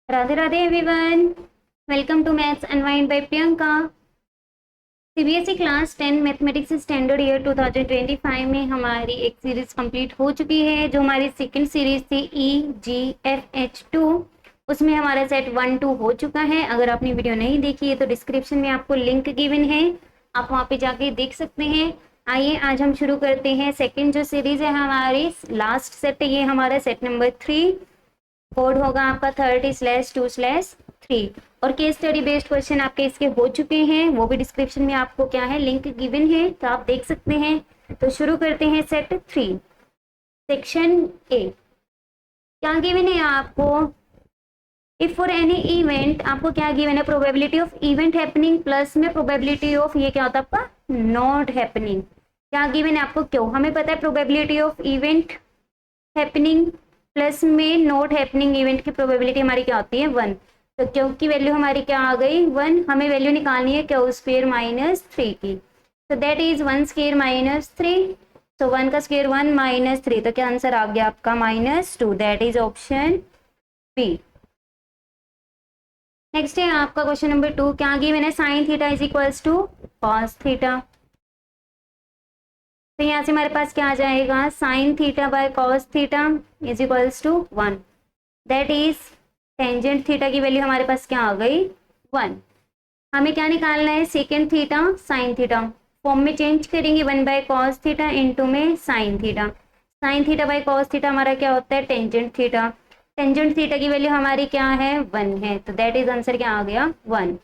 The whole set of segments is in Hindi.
Radhe Radhe everyone, welcome to maths unwind by Priyanka. CBSE class 10 mathematics standard year 2025 में हमारी एक सीरीज कंप्लीट हो चुकी है। जो हमारी सेकंड सीरीज थी EGFH2, उसमें हमारा सेट 1-2 हो चुका है। अगर आपने वीडियो नहीं देखी है तो डिस्क्रिप्शन में आपको लिंक गिवन है, आप वहाँ पे जाके देख सकते हैं। आइए आज हम शुरू करते हैं। सेकेंड जो सीरीज है हमारी लास्ट सेट है, ये हमारा सेट नंबर 3। कोड होगा आपका 30/2/3 और केस स्टडी बेस्ड क्वेश्चन आपके इसके हो चुके हैं, वो भी डिस्क्रिप्शन में आपको क्या है लिंक गिवन है, तो आप देख सकते हैं। तो शुरू करते हैं सेट 3 सेक्शन ए। क्या गिवन है आपको? इफ फॉर एनी इवेंट, आपको क्या गिवन है? Probability of event happening plus में प्रोबेबिलिटी ऑफ ये क्या होता है आपका नॉट हैपनिंग। क्या गिवन है आपको? क्यों हमें पता है probability of event happening plus में नॉट हैपनिंग इवेंट की प्रोबेबिलिटी हमारी क्या होती है 1। तो क्यू की वैल्यू हमारी क्या आ गई 1। हमें वैल्यू निकालनी है क्यू स्क्वायर -3 की। तो दैट इज 1 स्क्वायर -3। तो 1 का स्क्वायर 1 -3, तो क्या आंसर आ गया आपका -2। That is option B. Next है आपका क्वेश्चन नंबर 2। क्या गिवन है? Sine theta is equals to cos theta. तो यहाँ से हमारे पास क्या आ जाएगा? Sine theta by cos theta is equals to 1। That is tangent theta की वैल्यू हमारे पास क्या आ गई 1। हमें क्या निकालना है? Second theta sine theta. Form में चेंज करेंगे 1/cos थीटा इंटू में sign theta. Sign theta by cos theta हमारा क्या होता है? Tangent theta. टेंजेंट थीटा की वैल्यू हमारी क्या है 1 है, तो दैट इज आंसर क्या आ गया 1।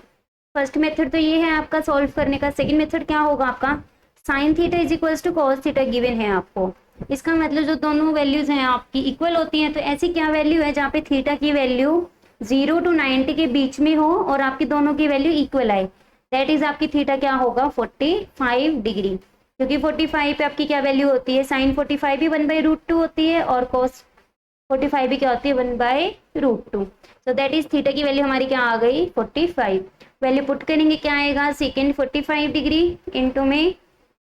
फर्स्ट मेथड तो ये है आपका सॉल्व करने का। सेकेंड मेथड क्या होगा आपका? Sine theta is equals to cos theta given है आपको। इसका मतलब जो दोनों वैल्यूज हैं आपकी इक्वल होती हैं, तो ऐसी क्या वैल्यू है जहाँ पे थीटा की वैल्यू 0 to 90 के बीच में हो और आपकी दोनों की वैल्यू इक्वल आए। दैट इज आपकी थीटा क्या होगा 45 डिग्री, क्योंकि 45 पे आपकी क्या वैल्यू होती है? साइन 45 भी 1/√2 होती है और कॉस 45 भी क्या होती है 1/√2। सो दैट इज थीटा की वैल्यू हमारी क्या आ गई 45। वैल्यू पुट करेंगे क्या आएगा? सेकेंड 45 डिग्री इंटू में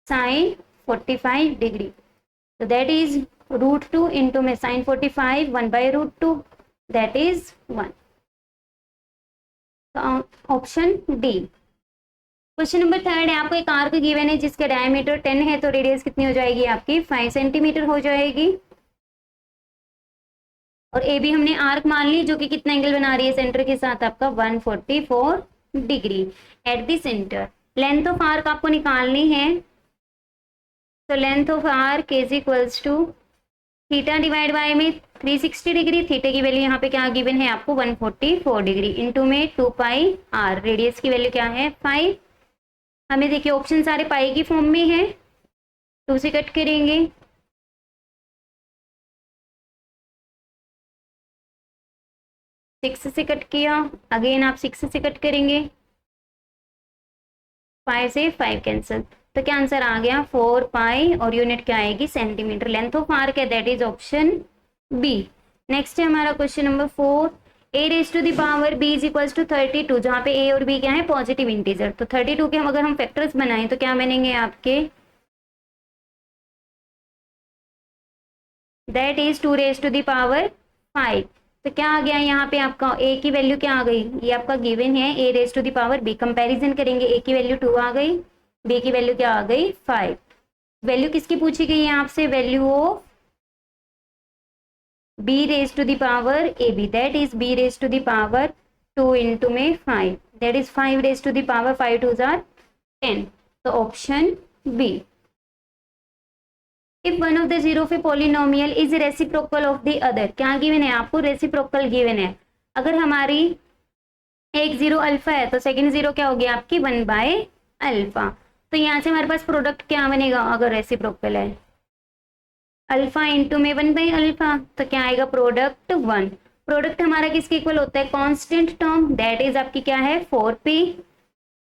साइन 45 डिग्री, तो दैट इज √2 इंटू में sine 45 1/√2, that is 1। Option D. Question number 3 है। आपको एक आर्क गिवन है जिसका डायमीटर 10 है, तो रेडियस कितनी हो जाएगी आपकी 5 सेंटीमीटर हो जाएगी। और ए बी हमने आर्क मान ली, जो कि कितना एंगल बना रही है सेंटर के साथ आपका 144 degree at the centre. Length of arc आपको निकालनी है, तो length of arc is equals to theta divide by में 360 डिग्री। थीटा की वैल्यू यहाँ पे क्या गिवन है आपको 144 डिग्री इंटू में 2πr। रेडियस की वैल्यू क्या है 5। हमें देखिए ऑप्शन सारे पाई की फॉर्म में है, 2 से कट करेंगे, 6 से कट किया, अगेन आप 6 से कट करेंगे, 5 से 5 कैंसिल, तो क्या आंसर आ गया 4π और यूनिट क्या आएगी सेंटीमीटर। लेंथ ऑफ आर्क है, that is option B. Next है हमारा question number 4। a⁻⁴ b is equals to 32, जहाँ पे a और b क्या है पॉजिटिव इंटीजर। तो 32 के हम अगर हम फैक्टर्स बनाएं तो क्या बनेंगे आपके? दैट इज 2⁵ तो क्या आ गया यहाँ पे आपका a की वैल्यू क्या आ गई? ये आपका गिवन है a⁻b। कंपैरिजन करेंगे, a की वैल्यू 2 आ गई, b की वैल्यू क्या आ गई 5। वैल्यू किसकी पूछी गई है आपसे? Value of b⁻ab, that is b⁻² into में 5, दैट इज 5⁻5 2 जार 10। तो option B. If one of the zero of a polynomial is reciprocal of the other. क्या गिवन है आपको? रेसिप्रोकल गिवन है। अगर हमारी एक जीरो अल्फा है तो सेकंड जीरो क्या होगी आपकी 1/अल्फा। तो यहाँ से हमारे पास प्रोडक्ट क्या बनेगा अगर रेसिप्रोकल है? अल्फा इंटू में 1/अल्फा, तो क्या आएगा प्रोडक्ट 1। प्रोडक्ट हमारा किसके इक्वल होता है? कांस्टेंट टर्म, दैट इज आपकी क्या है 4p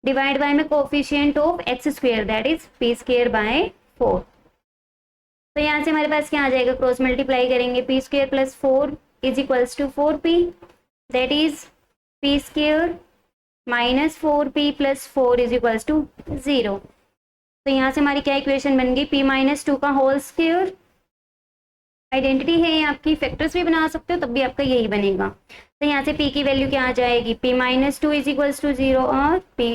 डिवाइड बाय में coefficient of x², that is p²/4। तो यहाँ से हमारे पास क्या आ जाएगा? क्रॉस मल्टीप्लाई करेंगे, p² + 4 is equals to 4p, that is p² - 4p + 4 is equals to 0। तो यहाँ से हमारी क्या इक्वेशन बन गई? p - 2 का होल स्क्वायर आइडेंटिटी है ये आपकी, फैक्टर्स भी बना सकते हो तब भी आपका यही बनेगा। तो यहाँ से p की वैल्यू क्या आ जाएगी, p minus two is equals to 0 और p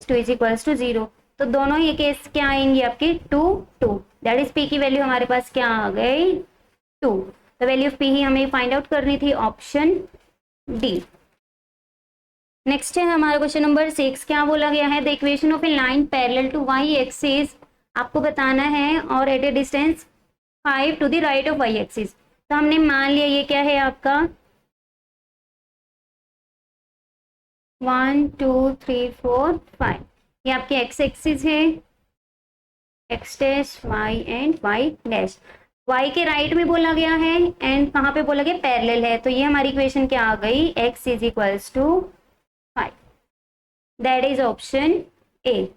two is equals to 0। तो दोनों ये केस क्या आएंगे आपके 2 2, दैट इज p की वैल्यू हमारे पास क्या आ गई 2। तो वैल्यू ऑफ p ही हमें फाइंड आउट करनी थी, ऑप्शन डी। नेक्स्ट है हमारा क्वेश्चन नंबर 6, क्या बोला गया है, the equation of a line parallel to y axis आपको बताना है और at a distance 5 to the right of y axis. तो हमने मान लिया ये क्या है आपका 1 2 3 4 5, ये आपके एक्स एक्सिस है, x dash y and y dash. Y के राइट में बोला गया है एंड कहाँ पे बोला गया पैरेलल है, तो ये हमारी इक्वेशन क्या आ गई, x is equals to 5, that is option A.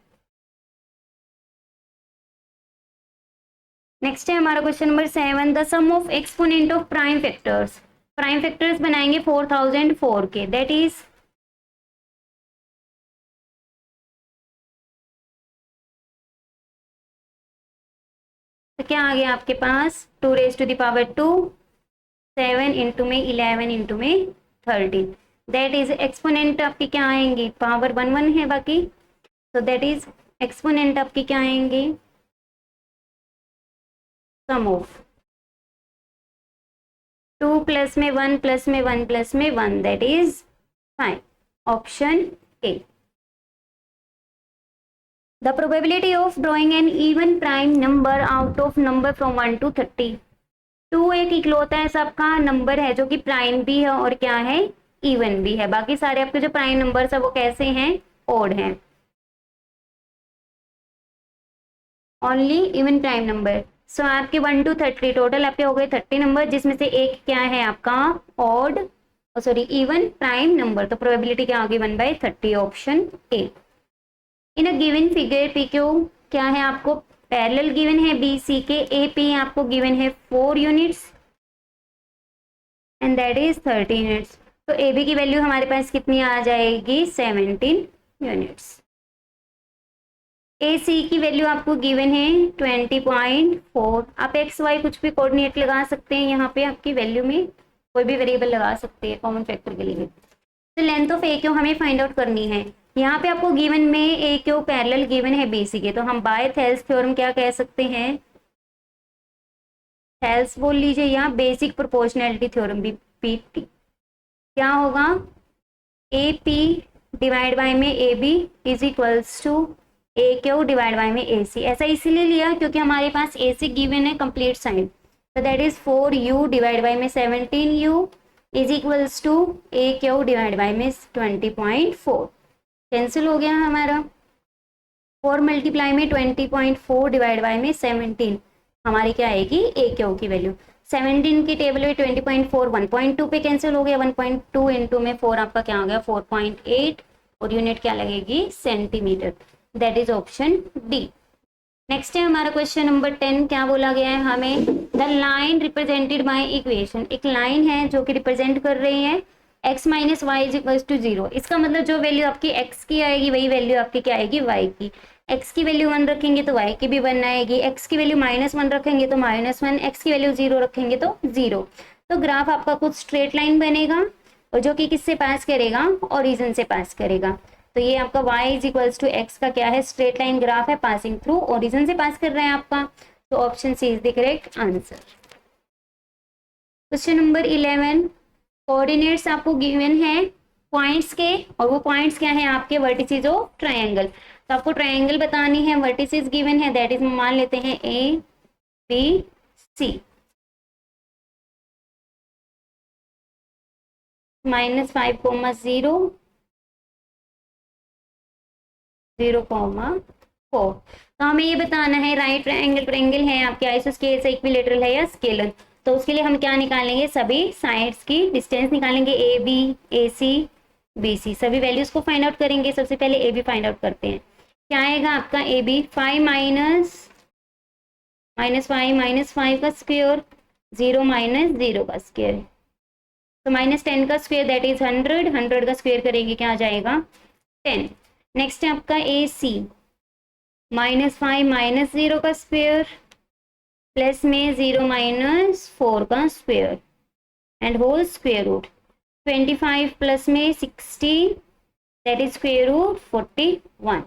Next है हमारा question number 7, the sum of exponent of prime factors. Prime factors बनाएंगे 4004 के, दैट इज तो क्या आ गया आपके पास 2 raise to the power 2, 7 into में 11 इंटू में 13, दैट इज एक्सपोनेंट आपकी क्या आएंगी, पावर 1 1 है बाकी, तो दैट इज एक्सपोनेंट आपकी क्या आएंगे सम ऑफ 2 प्लस में 1 प्लस में 1 प्लस में 1, that is 5, option A. The probability of drawing an even prime number out of number from 1 to 30। 2 एक इकलौता है सबका नंबर है जो कि प्राइम भी है और क्या है इवन भी है, बाकी सारे आपके जो प्राइम नंबर्स है वो कैसे हैं, ओड हैं, ओनली इवन प्राइम नंबर। सो आपके 1 to 30 टोटल आपके हो गए 30 नंबर, जिसमें से एक क्या है आपका odd sorry even prime number, तो प्रोबेबिलिटी क्या होगी 1/30, option A. In a given figure P Q क्या है आपको पैरेलल गिवन है बी सी के, ए पी आपको गिवन है 4 units and that is 30 units. तो ए बी की वैल्यू हमारे पास कितनी आ जाएगी 17 यूनिट्स। ए सी की वैल्यू आपको गिवन है 20.4। आप एक्स वाई कुछ भी कोऑर्डिनेट लगा सकते हैं, यहाँ पे आपकी वैल्यू में कोई भी वेरिएबल लगा सकते हैं कॉमन फैक्टर के लिए। तो लेंथ ऑफ ए क्यू हमें फाइंड आउट करनी है, यहाँ पे आपको गिवन में ए क्यू पैरेलल गिवन है बी सी के, तो हम बाय थेल्स थ्योरम क्या कह सकते हैं, थेल्स बोल लीजिए या बेसिक प्रोपोर्शनैलिटी थ्योरम भी, पीटी। क्या होगा ए पी डिवाइड बाय में A B is equals to A Q divide by में ए सी। ऐसा इसीलिए लिया क्योंकि हमारे पास ए सी गिवन है कंप्लीट साइड, तो that is 4u divide by में 17u is equals to A Q divide by में 20.4। कैंसिल हो गया हमारा, 4 मल्टीप्लाई में 20.4 डिवाइड बाय में 17, हमारी क्या आएगी ए क्यू की वैल्यू। 17 की टेबल में 20.4 1.2 पे कैंसिल हो गया, 1.2 इंटू में 4 आपका क्या आ गया 4.8 और यूनिट क्या लगेगी centimetre, that is option D. Next है हमारा क्वेश्चन नंबर 10, क्या बोला गया है हमें, the line represented by equation. एक लाइन है जो कि रिप्रेजेंट कर रही है x minus y is equal to 0। इसका मतलब जो वैल्यू आपकी x की आएगी वही वैल्यू आपकी क्या आएगी y की। x की वैल्यू 1 रखेंगे तो y की भी 1 आएगी, x की वैल्यू -1 रखेंगे तो -1, x की वैल्यू 0 रखेंगे तो 0। तो ग्राफ आपका कुछ स्ट्रेट लाइन बनेगा और जो कि किससे पास करेगा, ओरिजिन से पास करेगा। तो ये आपका y is equals to x का क्या है स्ट्रेट लाइन ग्राफ है, पासिंग थ्रू ओरिजिन से पास कर रहा है आपका, तो option C is the correct answer. Question number 11, coordinates आपको गिवन है पॉइंट्स के और वो पॉइंट्स क्या है आपके वर्टिसेस ऑफ ट्रायंगल। तो आपको ट्रायंगल बतानी है, वर्टिसेस गिवन है, दैट इज मान लेते हैं ए बी सी, -5, 0, 0, 4। तो हमें ये बताना है राइट ट्रायंगल है आपके आइसोस्केल से इक्विलेटरल है या स्केलर। तो उसके लिए हम क्या निकालेंगे, सभी साइड्स की डिस्टेंस निकालेंगे, A B A C B C, सभी वैल्यूज को फाइंड आउट करेंगे। सबसे पहले ए बी फाइंड आउट करते हैं, क्या आएगा आपका ए बी 5 -5 का स्क्वायर 0 -0 का स्क्वायर, तो -10 का स्क्वायर दैट इज 100 का स्क्वायर करेंगे क्या आ जाएगा 10। नेक्स्ट है आपका ए सी -5 -0 का स्क्वायर प्लस में 0 माइनस 4 का square and whole square root 25 plus में 60 that is square root 41।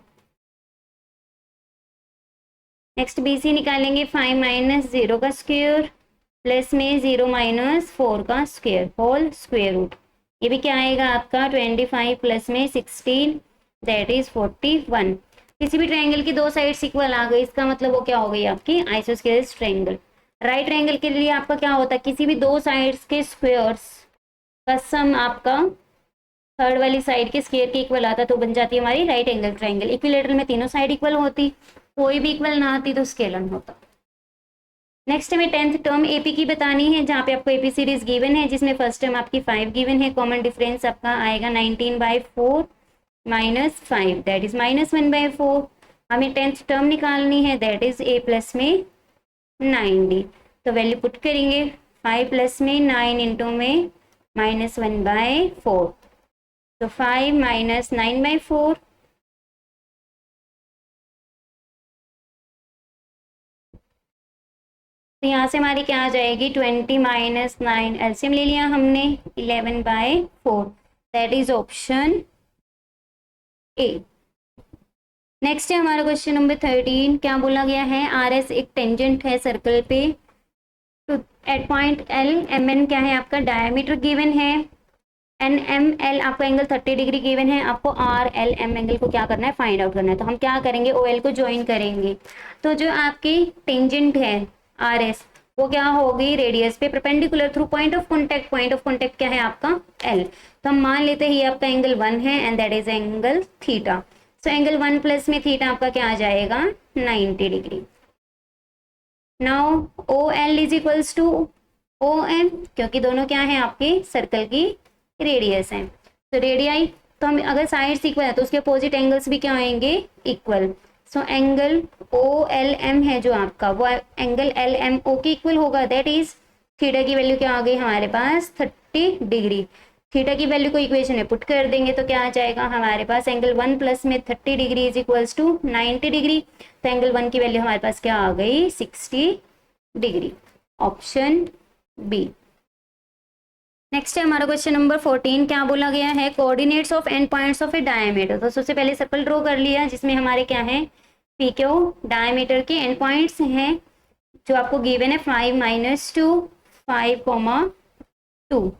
Next BC निकालेंगे 5 माइनस 0 का स्क्वायर प्लस में 0 माइनस 4 का स्क्वायर होल स्क्वायर रूट, ये भी क्या आएगा आपका 25 प्लस में 16 दैट इज 41। किसी भी ट्रायंगल की दो साइड्स इक्वल आ गई, इसका मतलब वो क्या हो गई आपकी आइसोस्केलेस ट्रायंगल। राइट ट्रायंगल के लिए आपका क्या होता है, किसी भी दो साइड्स के स्क्वायर्स का सम आपका थर्ड वाली साइड के स्क्वायर के इक्वल आता, तो बन जाती है हमारी राइट एंगल ट्रायंगल। इक्विलेटरल में तीनों साइड इक्वल होती, कोई भी इक्वल ना आती तो स्केलन होता। नेक्स्ट हमें 10th टर्म एपी की बतानी है, जहाँ पे आपको एपी सीरीज गिवन है, जिसमें फर्स्ट टर्म आपकी 5 गिवन है। कॉमन डिफरेंस आपका आएगा 19/4 माइनस 5 दैट इज -1/4। हमें 10th टर्म निकालनी है दैट इज a प्लस में 9d, तो वैल्यू पुट करेंगे 5 प्लस में 9 इंटू में -1/4, तो 5 माइनस 9/4 तो यहाँ से हमारी क्या आ जाएगी 20 माइनस 9, एलसीएम ले लिया हमने 11/4 that is option A. Next है हमारा क्वेश्चन नंबर 13। क्या बोला गया है, RS एक टेंजेंट है सर्कल पे, तो एट पॉइंट L MN क्या है आपका डायमीटर गिवन है, NML आपको एंगल 30 डिग्री गिवन है। आपको RLM एंगल को क्या करना है, फाइंड आउट करना है। तो हम क्या करेंगे, OL को ज्वाइन करेंगे, तो जो आपकी टेंजेंट है RS वो क्या होगी रेडियस पे perpendicular through point of contact. Point of contact क्या है आपका L, तो हम मान लेते हैं ये आपका एंगल 1 है and that is angle theta. So angle 1 plus में थीटा आपका क्या आ जाएगा 90 degree. Now OL is equals to OM, क्योंकि दोनों क्या है आपके सर्कल की रेडियस है। तो रेडियाई, तो हम अगर साइड्स इक्वल है तो उसके अपोजिट एंगल्स भी क्या आएंगे इक्वल। सो एंगल OLM है जो आपका, वो एंगल LMO के इक्वल होगा, दैट इज थीटा की वैल्यू क्या आ गई हमारे पास 30 डिग्री। थीटा की वैल्यू को इक्वेशन में पुट कर देंगे तो क्या आ जाएगा हमारे पास एंगल 1 प्लस में 30 degree is equals to 90 degree. तो एंगल 1 की वैल्यू हमारे पास क्या आ गई 60 डिग्री, ऑप्शन बी। नेक्स्ट है हमारा क्वेश्चन नंबर 14। क्या बोला गया है, coordinates of and points of A diameter. तो सबसे पहले सर्कल ड्रॉ कर लिया जिसमें हमारे क्या है PQ डायमीटर के एंड पॉइंट्स हैं जो आपको गिवन है 5 माइनस 2 5,2।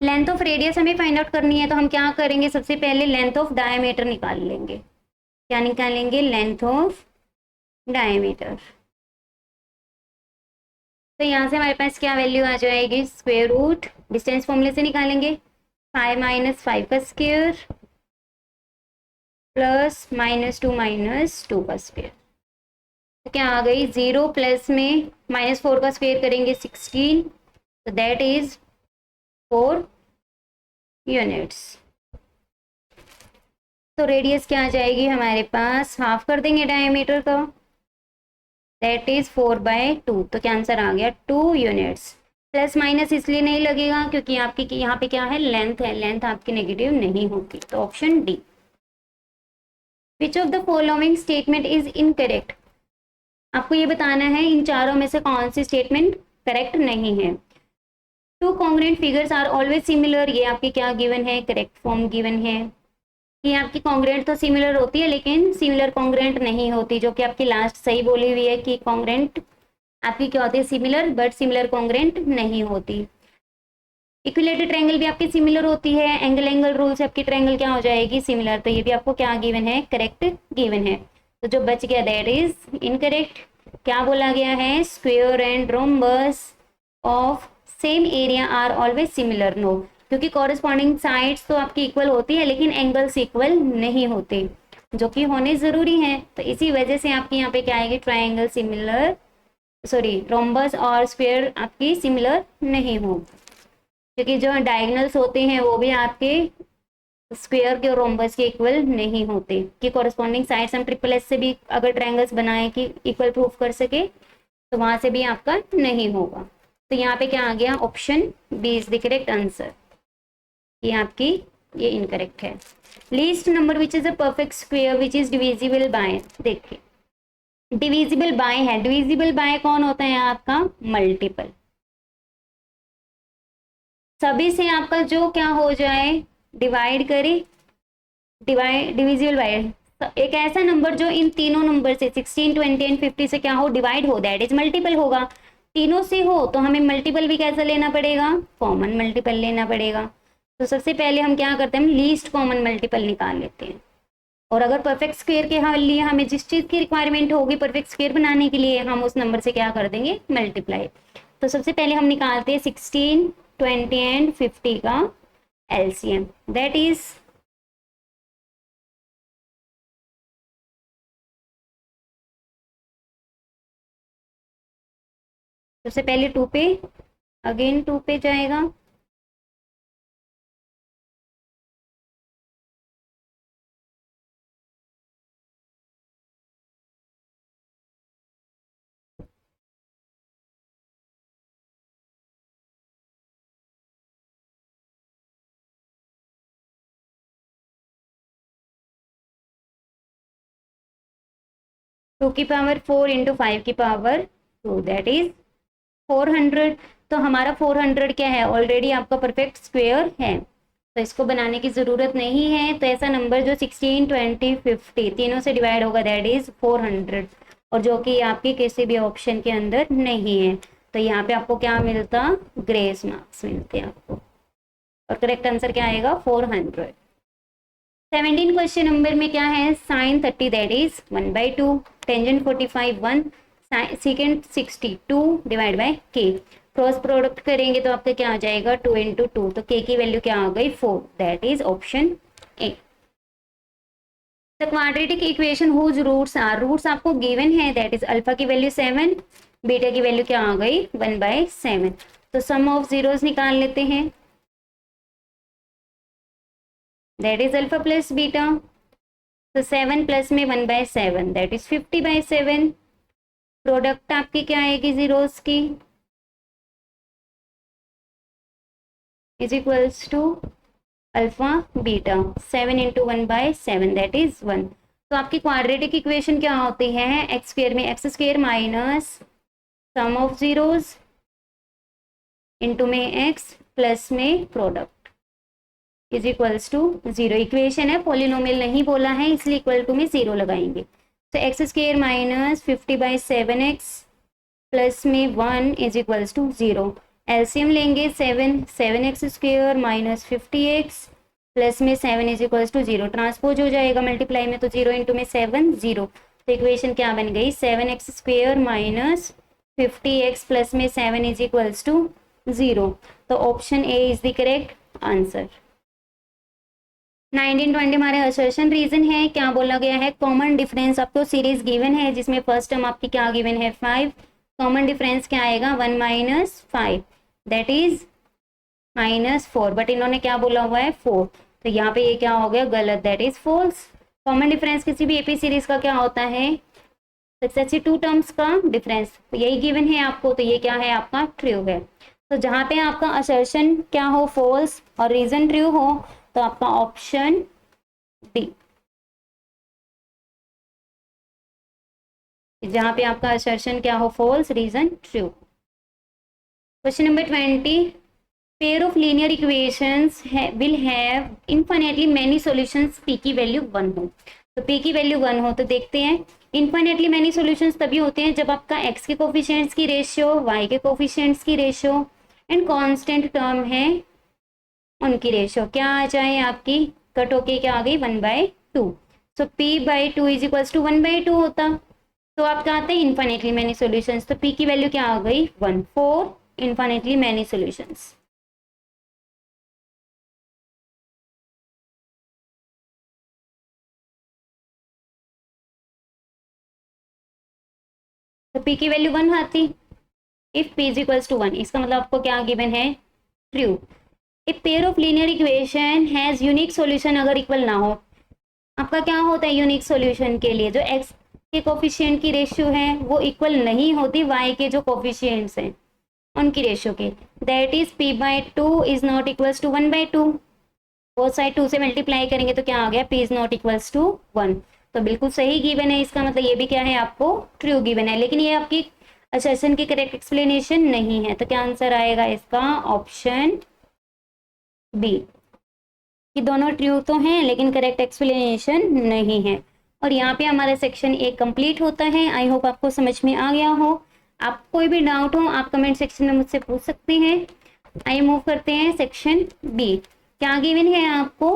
लेंथ ऑफ रेडियस हमें फाइंड आउट करनी है, तो हम क्या करेंगे सबसे पहले लेंथ ऑफ डायमीटर निकाल लेंगे। क्या निकालेंगे, लेंथ ऑफ डायमीटर। तो यहाँ से हमारे पास क्या वैल्यू आ जाएगी स्क्वायर रूट, डिस्टेंस फॉर्मूले से निकालेंगे 5 माइनस 5 का स्क्वायर प्लस -2 का स्क्वायर, तो क्या आ गई 0 प्लस में -4 का स्क्वायर करेंगे 16, तो दैट इज 4 यूनिट्स। तो रेडियस क्या आ जाएगी हमारे पास, हाफ कर देंगे डायमीटर का, दैट इज 4/2। तो क्या आंसर आ गया 2 यूनिट्स। प्लस माइनस इसलिए नहीं लगेगा क्योंकि आपकी यहाँ पे क्या है लेंथ है, लेंथ आपकी नेगेटिव नहीं होती, तो option D. Which of the following statement is incorrect. आपको ये बताना है इन चारों में से कौन सी स्टेटमेंट करेक्ट नहीं है। Two congruent figures are always similar, ये आपकी क्या गिवन है, करेक्ट फॉर्म गिवन है। ये आपकी कॉन्ग्रुएंट तो सिमिलर होती है लेकिन सिमिलर कॉन्ग्रुएंट नहीं होती, जो कि आपकी लास्ट सही बोली हुई है कि कॉन्ग्रुएंट आपकी क्या होती है सिमिलर, बट सिमिलर कॉन्ग्रुएंट नहीं होती। इक्विलेटरल ट्रायंगल भी आपकी सिमिलर होती है, एंगल एंगल रूल से आपकी ट्रायंगल क्या हो जाएगी सिमिलर, तो ये भी आपको क्या गिवन है करेक्ट गिवन है। तो जो बच गया दैट इज इनकरेक्ट। क्या बोला गया है, square and rhombus of same area are always similar, no, क्योंकि कॉरेस्पॉन्डिंग साइड्स तो आपकी इक्वल होती है लेकिन एंगल्स इक्वल नहीं होते, जो कि होने जरूरी है। तो इसी वजह से आपकी यहाँ पे क्या आएगी ट्रायंगल सिमिलर, सॉरी रोम्बस और स्क्वायर आपकी सिमिलर नहीं हो, क्योंकि जो डायगोनल्स होते हैं वो भी आपके स्क्वायर के और रोम्बस के इक्वल नहीं होते। कि कॉरेस्पॉन्डिंग साइड्स हम SSS से भी अगर ट्रायंगल्स बनाए कि इक्वल प्रूफ कर सके तो वहां से भी आपका नहीं होगा। तो यहाँ पे क्या आ गया option B is the correct answer, ये आपकी ये इनकरेक्ट है। Least number which is a perfect square which is divisible by, देखिए डिविजिबल बाय है, डिविजिबल बाय कौन होता है आपका मल्टीपल, सभी से आपका जो क्या हो जाए डिवाइड करे, डिवाइड डिविजिबल बाय एक ऐसा नंबर जो इन तीनों नंबर से 16, 20 एंड 50 से क्या हो डिवाइड हो, दैट इज मल्टीपल होगा। तीनों से हो तो हमें मल्टीपल भी कैसा लेना पड़ेगा, कॉमन मल्टीपल लेना पड़ेगा। तो सबसे पहले हम क्या करते हैं, हम लीस्ट कॉमन मल्टीपल निकाल लेते हैं। और अगर परफेक्ट स्क्वायर के लिए हमें जिस चीज़ की रिक्वायरमेंट होगी परफेक्ट स्क्वायर बनाने के लिए, हम उस नंबर से क्या कर देंगे मल्टीप्लाई। तो सबसे पहले हम निकालते हैं 16, 20 एंड 50 का एलसीएम, दैट इज सबसे पहले 2 पे, अगेन 2 पे जाएगा, टू की पावर 4 इंटू 5 की पावर 2 दैट इज 400। तो हमारा 400 क्या है, ऑलरेडी आपका परफेक्ट स्क्वायर है, तो इसको बनाने की ज़रूरत नहीं है। तो ऐसा नंबर जो 16, 20, 50 तीनों से डिवाइड होगा दैट इज 400, और जो कि आपके किसी भी ऑप्शन के अंदर नहीं है। तो यहाँ पे आपको क्या मिलता, ग्रेस मार्क्स मिलते हैं आपको, और करेक्ट आंसर क्या आएगा 400। 17 क्वेश्चन नंबर में क्या है, sine 30 that is 1/2, tangent 45 1, second 62 divide by के। क्रॉस प्रोडक्ट करेंगे तो आपका क्या आ जाएगा 2 इंटू 2, तो के की वैल्यू क्या आ गई 4, that is option A. The quadratic equation whose roots are, roots आपको गिवन है, दैट इज अल्फा की वैल्यू 7, बीटा की वैल्यू क्या आ गई 1/7। तो सम ऑफ जीरोस निकाल लेते हैं, that is alpha plus beta. तो 7 प्लस में 1/7 दैट इज 50/7। प्रोडक्ट आपकी क्या आएगी जीरोस की, is equals to alpha beta 7 into 1/7 that is 1। तो आपकी क्वाड्रेटिक इक्वेशन क्या होती है, एक्स स्क्वेयर में x square minus sum of zeros into में एक्स प्लस में product is equals to 0। Equation है, पॉलिनोमियल नहीं बोला है, इसलिए इक्वल टू में 0 लगाएंगे। तो x square minus 50/7x plus में 1 इज इक्वल्स टू 0। एलसीएम लेंगे 7x square minus 50x plus में 7 इज इक्वल्स टू 0, ट्रांसपोज हो जाएगा मल्टीप्लाई में, तो 0 इंटू में 7 0। तो इक्वेशन क्या बन गई 7x square minus 50x plus में 7 इज इक्वल्स टू 0। तो option A is the correct answer. 1920 हमारे असर्शन रीजन है, क्या बोला गया है, कॉमन डिफरेंस आपको सीरीज गिवन है जिसमें फर्स्ट टर्म आपकी क्या गिवन है 5, कॉमन डिफरेंस क्या आएगा 1 माइनस 5 दैट इज -4, बट इन्होंने क्या बोला हुआ है 4, तो यहाँ पे ये क्या हो गया गलत, that is false. Common difference किसी भी एपी सीरीज का क्या होता है, सक्सेसिव टू टर्म्स का डिफरेंस, तो यही गिवन है आपको, तो ये क्या है आपका ट्रू है। तो जहाँ पे आपका असर्शन क्या हो फॉल्स और रीजन ट्रू हो, तो आपका ऑप्शन डी, जहां पे आपका असर्शन क्या हो false reason true. Question number 20, pair of linear equations will have infinitely many solutions P की वैल्यू 1 हो। तो पी की वैल्यू 1 हो तो देखते हैं, इनफाइनाइटली मेनी सॉल्यूशंस तभी होते हैं जब आपका एक्स के कोफिशिएंट्स की रेशियो, वाई के कोफिशिएंट्स की रेशियो एंड कांस्टेंट टर्म है उनकी रेशियो क्या आ जाए आपकी, कट होके क्या आ गई 1/2। सो p/2 इज इक्वल्स टू 1/2 होता, तो आप क्या आते हैं इनफाइनाइटली मैनी सॉल्यूशंस, तो p की वैल्यू क्या आ गई 1 4 इनफाइनाइटली मैनी सॉल्यूशंस। तो p की वैल्यू 1 आती, if p is equals to 1, इसका मतलब आपको क्या गिवन है true. If pair of linear equation has unique solution अगर इक्वल ना हो, आपका क्या होता है यूनिक सॉल्यूशन के लिए, जो x के कोफिशिएंट की रेशियो है वो इक्वल नहीं होती y के जो कोफिशिएंट्स हैं उनकी रेशियो के, that is p/2 is not equals to 1/2। Both side 2 से मल्टीप्लाई करेंगे तो क्या आ गया p is not equals to 1। तो बिल्कुल सही गिवन है, इसका मतलब ये भी क्या है आपको ट्रू गिवन है, लेकिन ये आपकी असर्शन की करेक्ट एक्सप्लेनेशन नहीं है। तो क्या आंसर आएगा इसका? ऑप्शन बी, कि दोनों ट्रू तो हैं लेकिन करेक्ट एक्सप्लेनेशन नहीं है। और यहाँ पे हमारा सेक्शन ए कंप्लीट होता है। आई होप आपको समझ में आ गया हो। आप कोई भी डाउट हो आप कमेंट सेक्शन में मुझसे पूछ सकते हैं। आइए मूव करते हैं सेक्शन बी। क्या गिवन है आपको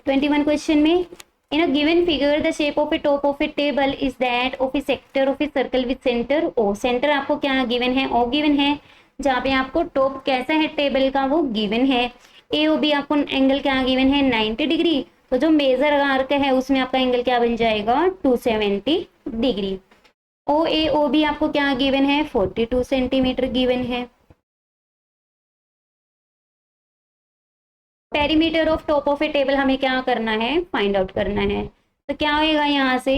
21 क्वेश्चन में? In a given figure the shape of a top of a table is that of a sector of a circle with centre O. Centre आपको क्या गिवन है? ओ गिवन है। जहाँ पे आपको टॉप कैसा है टेबल का वो गिवन है। ए ओ बी आपको एंगल क्या गिवन है? 90 डिग्री। तो जो मेजर आर्क है उसमें आपका एंगल क्या बन जाएगा? 270 डिग्री। ओ ए ओ बी आपको क्या गिवन है? 42 सेंटीमीटर गिवन है। Perimeter of top of a table हमें क्या करना है? फाइंड आउट करना है। तो क्या होएगा यहाँ से?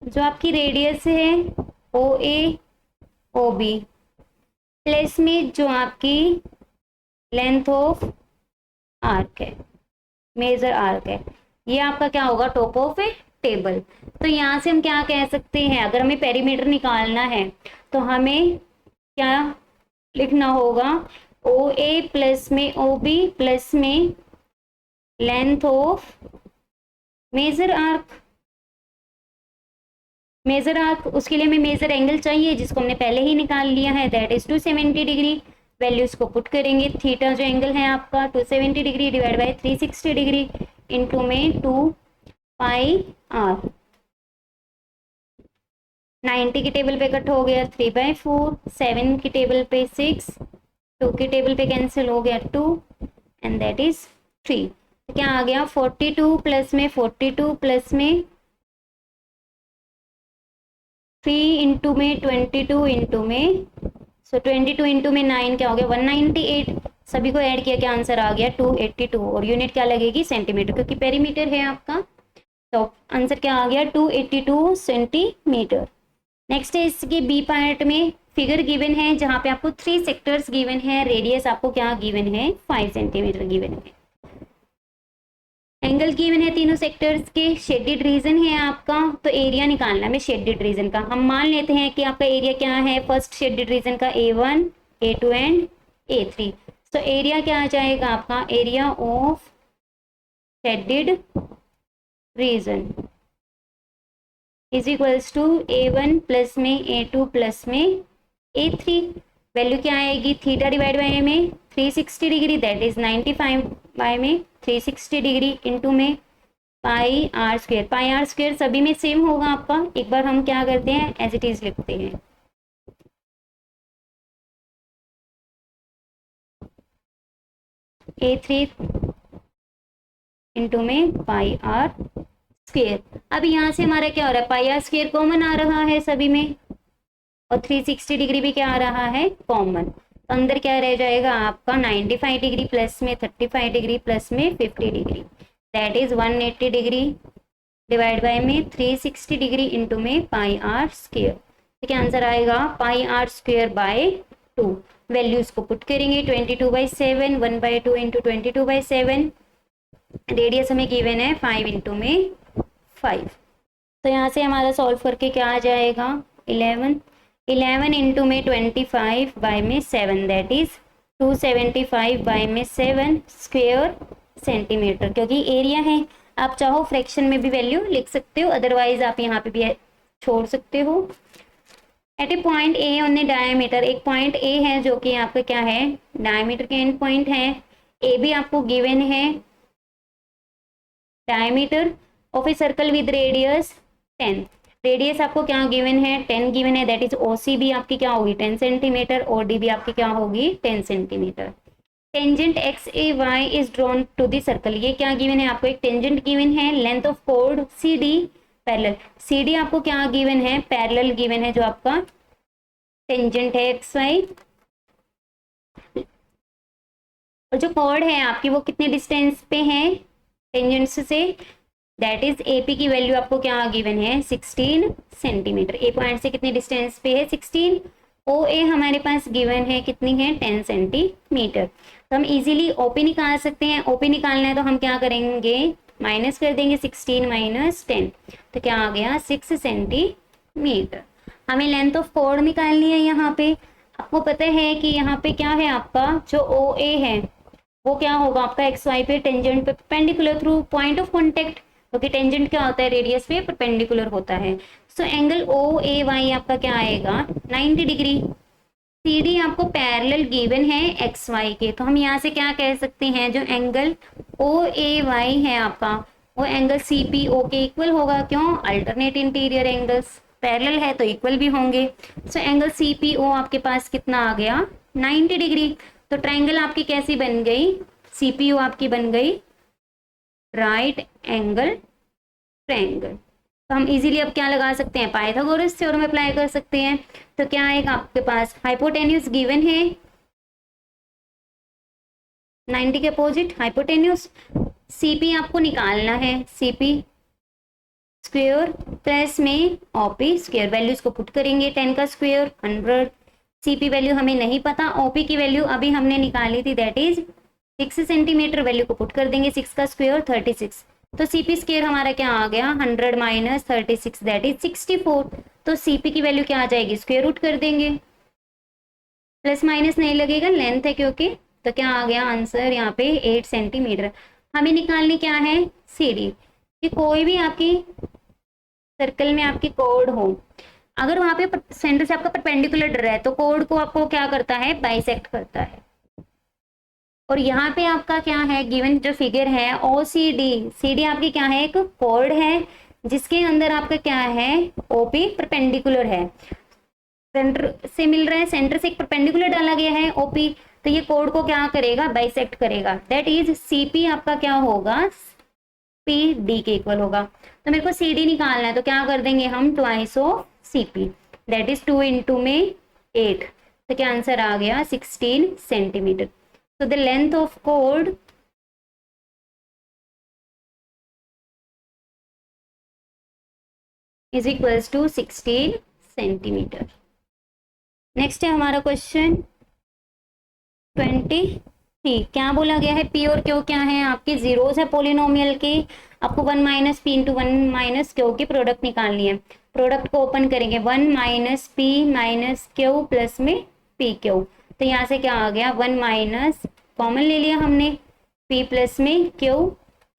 जो आपकी रेडियस है ओ ए ओ बी प्लस में जो आपकी लेंथ ऑफ आर्क है, मेजर आर्क है, ये आपका क्या होगा? Top of a table. तो यहाँ से हम क्या कह सकते हैं? अगर हमें पेरीमीटर निकालना है तो हमें क्या लिखना होगा? ओ ए प्लस में ओ बी प्लस में length of major arc. Major arc, उसके लिए हमें मेजर एंगल चाहिए जिसको हमने पहले ही निकाल लिया है, दैट इज 270 डिग्री। वैल्यूज को पुट करेंगे। थीटा जो एंगल है आपका 270 degree divide bye 360 degree into में 2 पाई आर। 90 की टेबल पे कट हो गया 3/4, 7 की टेबल पे 6, 2 की टेबल पे कैंसिल हो गया 2 एंड दैट इज 3। तो क्या आ गया? 42 प्लस में 42 प्लस में 3 इंटू में 22 इंटू में 22 इंटू में 9 क्या हो गया? 198। सभी को ऐड किया, क्या आंसर आ गया? 282। और यूनिट क्या लगेगी? सेंटीमीटर, क्योंकि पेरीमीटर है आपका। तो आंसर क्या आ गया? 282 सेंटीमीटर। नेक्स्ट है इसके बी पार्ट में फिगर गिवन है जहां पे आपको 3 सेक्टर्स गिवन है। रेडियस आपको क्या गिवन है? 5 सेंटीमीटर गिवन है। एंगल गिवन है तीनों सेक्टर्स के। शेडेड रीजन है आपका, तो एरिया निकालना है शेडेड रीजन का। हम मान लेते हैं कि आपका एरिया क्या है फर्स्ट शेडेड रीजन का? A1 A2 and A3। तो एरिया क्या आ जाएगा आपका? Area of shaded region is equals to A1 plus में A2 प्लस में A3। वैल्यू क्या आएगी? थीटा डिवाइड बाय में 360 डिग्री दैट इज 95 बाय में 360 डिग्री इंटू में pi r square. Pi r square सभी में सेम होगा आपका। एक बार हम क्या करते हैं? एज इट इज लिखते हैं। A3 इंटू में पाई आर स्क्वेयर। अब यहाँ से हमारा क्या हो रहा है? पाई आर स्क्वेयर कॉमन आ रहा है सभी में, और 360 डिग्री भी क्या आ रहा है? कॉमन। तो अंदर क्या रह जाएगा आपका? 95 डिग्री प्लस में 35 डिग्री प्लस में 50 degree that is 180 degree divide by में 360 डिग्री इंटू में पाई आर स्क्वेयर। तो क्या आंसर आएगा? पाई आर स्क्वेयर बाय 2। वैल्यूज को पुट करेंगे। 22/7 1/2 इंटू 22/7। रेडियस हमें गिवन है 5 इंटू में 5। तो यहाँ से हमारा सॉल्व करके क्या आ जाएगा? 11 इंटू में 25 बाय में 7 दैट इज 275 बाय में 7 स्क्वेयर सेंटीमीटर। क्योंकि एरिया है, आप चाहो फ्रैक्शन में भी वैल्यू लिख सकते हो, अदरवाइज आप यहाँ पे भी छोड़ सकते हो। At a point A on a diameter, एक पॉइंट ए है जो कि आपका क्या है? डायमीटर के एंड पॉइंट है। ए भी आपको गिवन है। Diameter of a circle with radius 10। Radius आपको क्या गिवन है? 10 गिवन है दैट इज ओसी भी आपकी क्या होगी? 10 सेंटीमीटर। और डी भी आपकी क्या होगी? 10 centimetre. Tangent X A Y is drawn to the circle, ये क्या गिवन है आपको? एक टेंजेंट गिवन है। लेंथ ऑफ कोड C D parallel, C D आपको क्या गिवन है? पैरेलल गिवन है जो आपका टेंजेंट है एक्स वाई। और जो कोड है आपकी वो कितने डिस्टेंस पे है टेंजेंट से? दैट इज एपी की वैल्यू आपको क्या गिवन है? 16 सेंटीमीटर। ए पॉइंट से कितने डिस्टेंस पे है? 16। ओ ए हमारे पास गिवन है, कितनी है 10 सेंटीमीटर। तो हम इजीली ओपी निकाल सकते हैं। ओपी निकालना है तो हम क्या करेंगे, माइनस कर देंगे 16 माइनस 10, तो क्या आ गया 6 सेंटीमीटर। हमें लेंथ ऑफ कोड निकालनी है। यहाँ पे आपको पता है कि यहाँ पे क्या है, आपका जो ओ ए है वो क्या होगा आपका एक्स वाई पे टेंजेंट पे perpendicular through point of contact, क्योंकि टेंजेंट क्या होता है, रेडियस पे परपेंडिकुलर होता है। सो एंगल ओ ए वाई आपका क्या आएगा 90 डिग्री। सी डी आपको पैरेलल गिवन है एक्स वाई के, तो हम यहाँ से क्या कह सकते हैं, जो एंगल ओ ए वाई है आपका वो एंगल सी पी ओ के इक्वल होगा। क्यों, अल्टरनेट इंटीरियर एंगल्स पैरेलल है तो इक्वल भी होंगे। So angle C P O आपके पास कितना आ गया 90 डिग्री। तो ट्रायंगल आपकी कैसी बन गई, सी पी ओ आपकी बन गई राइट एंगल ट्रायंगल। तो हम इजीली अब क्या लगा सकते हैं, पाइथागोरस थ्योरम अप्लाई कर सकते हैं। तो क्या आएगा आपके पास, हाइपोटेन्यूज गिवन है 90 के अपोजिट हाइपोटेन्यूज, सीपी आपको निकालना है, सीपी स्क्वायर प्लस में ओपी स्क्वायर, वैल्यूज को पुट करेंगे 10 का स्क्वायर 100, सीपी वैल्यू हमें नहीं पता, ओपी की वैल्यू अभी हमने निकाली थी दैट इज 6 सेंटीमीटर, वैल्यू को पुट कर देंगे 6 का स्क्वायर 36। तो सीपी स्क्वायर हमारा क्या आ गया 100 माइनस 36 दैट इज 64। तो सीपी की वैल्यू क्या आ जाएगी, स्क्वायर रूट कर देंगे, प्लस माइनस नहीं लगेगा लेंथ है क्योंकि। तो क्या आ गया आंसर यहाँ पे 8 सेंटीमीटर। हमें निकालनी क्या है सी डी, कि कोई भी आपकी सर्कल में आपकी कोड हो, अगर वहां पे सेंटर से आपका परपेंडिकुलर डर है तो कोड को आपको क्या करता है बाइसेक्ट करता है। और यहाँ पे आपका क्या है गिवन जो फिगर है ओ सी डी, सी डी आपकी क्या है एक कोड है जिसके अंदर आपका क्या है ओपी परपेंडिकुलर है, सेंटर से मिल रहा है, सेंटर से एक परपेंडिकुलर डाला गया है ओपी, तो ये कोड को क्या करेगा बाइसेक्ट करेगा, दैट इज सीपी आपका क्या होगा पी डी के इक्वल होगा। तो मेरे को सी डी निकालना है तो क्या कर देंगे हम twice of CP, that is 2 into में 8, तो क्या आंसर आ गया 16 centimetre. So the length of chord is equals to 16 centimetre. Next है हमारा क्वेश्चन 23, क्या बोला गया है, पी और क्यू क्या है आपके जीरोस है पोलिनोमियल के, आपको 1 minus P into 1 minus Q की प्रोडक्ट निकालनी है। प्रोडक्ट को ओपन करेंगे 1 minus P minus Q plus में पी क्यू, तो यहाँ से क्या आ गया 1 माइनस कॉमन ले लिया हमने, p प्लस में q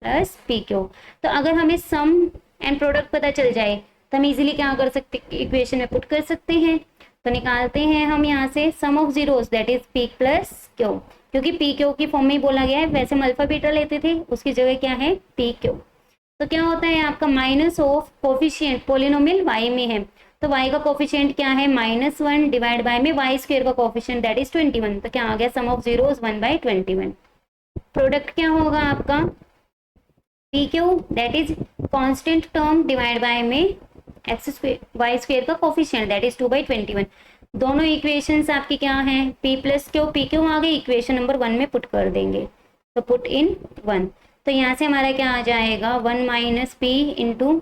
प्लस पी क्यू। तो अगर हमें सम एंड प्रोडक्ट पता चल जाए तो हम इजीली क्या कर सकते इक्वेशन में पुट कर सकते हैं। तो निकालते हैं हम यहाँ से sum of zeros that is p plus q, क्योंकि p क्यू की फॉर्म में बोला गया है, वैसे हम अल्फा बीटा लेते थे उसकी जगह क्या है p क्यू। तो क्या होता है आपका minus of coefficient polynomial y में है, तो y का कोफिशिएंट क्या है -1 डिवाइड बाय में y स्क्वायर का कोफिशिएंट दैट इज 21, तो क्या आ गया सम ऑफ जीरोस 1/21। प्रोडक्ट क्या होगा आपका p q that is constant term divide by में एक्स स्क्वायर वाई स्क्वायर का कोफिशिएंट दैट इज 2/21। दोनों इक्वेशंस आपकी क्या है p plus q, p q आ गई, इक्वेशन नंबर 1 में पुट कर देंगे, तो पुट इन 1। तो यहाँ से हमारा क्या आ जाएगा 1 minus P into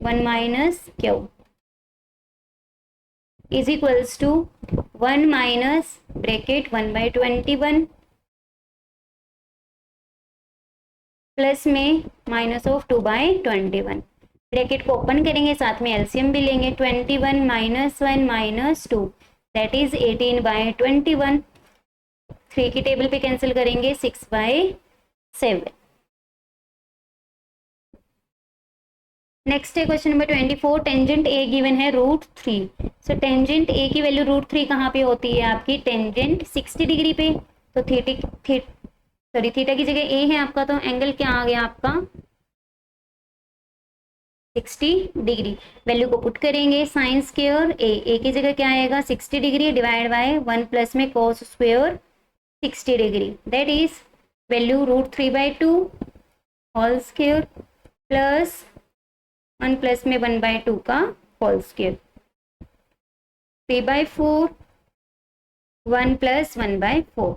1 minus Q is equals to 1 minus bracket 1/21 plus में माइनस ऑफ 2/21, ब्रैकेट को ओपन करेंगे साथ में एलसीएम भी लेंगे, 21 माइनस 1 माइनस 2 दैट इज 18/21, 3 की टेबल पे कैंसिल करेंगे 6/7। नेक्स्ट है क्वेश्चन नंबर 24, टेंजेंट ए गिवन है √3। सो टेंजेंट ए की वैल्यू √3 कहाँ पे होती है आपकी, टेंजेंट 60 डिग्री पे, तो थीटा की जगह ए है आपका, तो एंगल क्या आ गया आपका 60 डिग्री, वैल्यू को पुट करेंगे साइन स्क्वायर ए की जगह क्या आएगा 60 डिग्री डिवाइड बाय 1 प्लस में cos square 60 degree, that is value √3/2 whole square plus 1 plus में 1/2 का whole square, 3/4 1 plus 1/4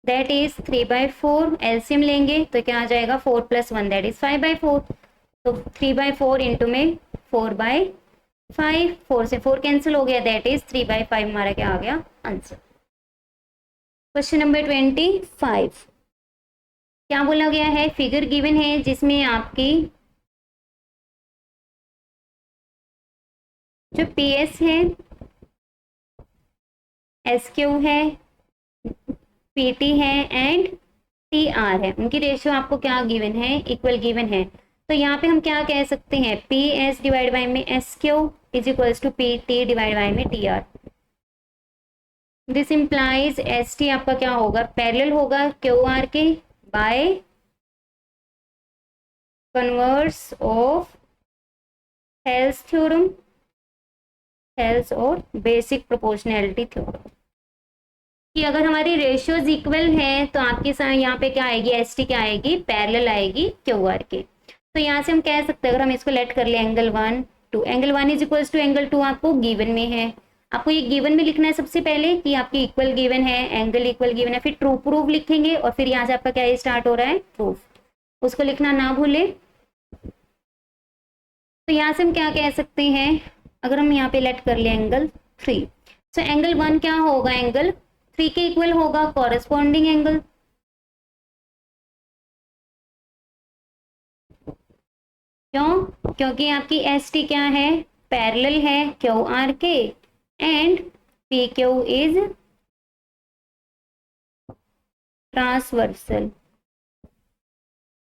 that is 3/4, LCM लेंगे तो क्या आ जाएगा 4 प्लस 1 दैट इज 5/4, तो 3/4 इंटू में 4/4 5, 4 से 4 कैंसिल हो गया, दैट इज 3/5 हमारा क्या आ गया आंसर। क्वेश्चन नंबर 25, क्या बोला गया है, फिगर गिवन है जिसमें आपकी जो PS है, SQ है, PT है एंड TR है, उनकी रेशियो आपको क्या गिवन है, इक्वल गिवन है। तो यहाँ पे हम क्या कह सकते हैं, PS डिवाइड बाई में SQ is equals to PT divide by में TR। दिस इंप्लाइज ST आपका क्या होगा, पैरेलल होगा QR के by converse of Thales theorem, Thales और बेसिक प्रोपोर्शनैलिटी थ्योरम, कि अगर हमारी रेशियोज इक्वल है तो आपके साथ यहाँ पे क्या आएगी, ST क्या आएगी, पैरेलल आएगी QR के। तो यहाँ से हम कह सकते हैं, अगर हम इसको लेट कर ले angle 1 2, angle 1 is equals to angle 2 आपको गिवन में है, आपको ये गिवन में लिखना है सबसे पहले कि आपकी इक्वल गिवन है, एंगल इक्वल गिवन है, फिर ट्रू प्रूफ लिखेंगे और फिर यहाँ से आपका क्या स्टार्ट हो रहा है, प्रूफ, उसको लिखना ना भूले। तो यहाँ से हम क्या कह सकते हैं, अगर हम यहाँ पे लेट कर ले एंगल 3, तो एंगल 1 क्या होगा, एंगल 3 के इक्वल होगा, कॉरेस्पॉन्डिंग एंगल। क्यों, क्योंकि आपकी ST क्या है, पैरेलल है QR के एंड PQ इज ट्रांसवर्सल।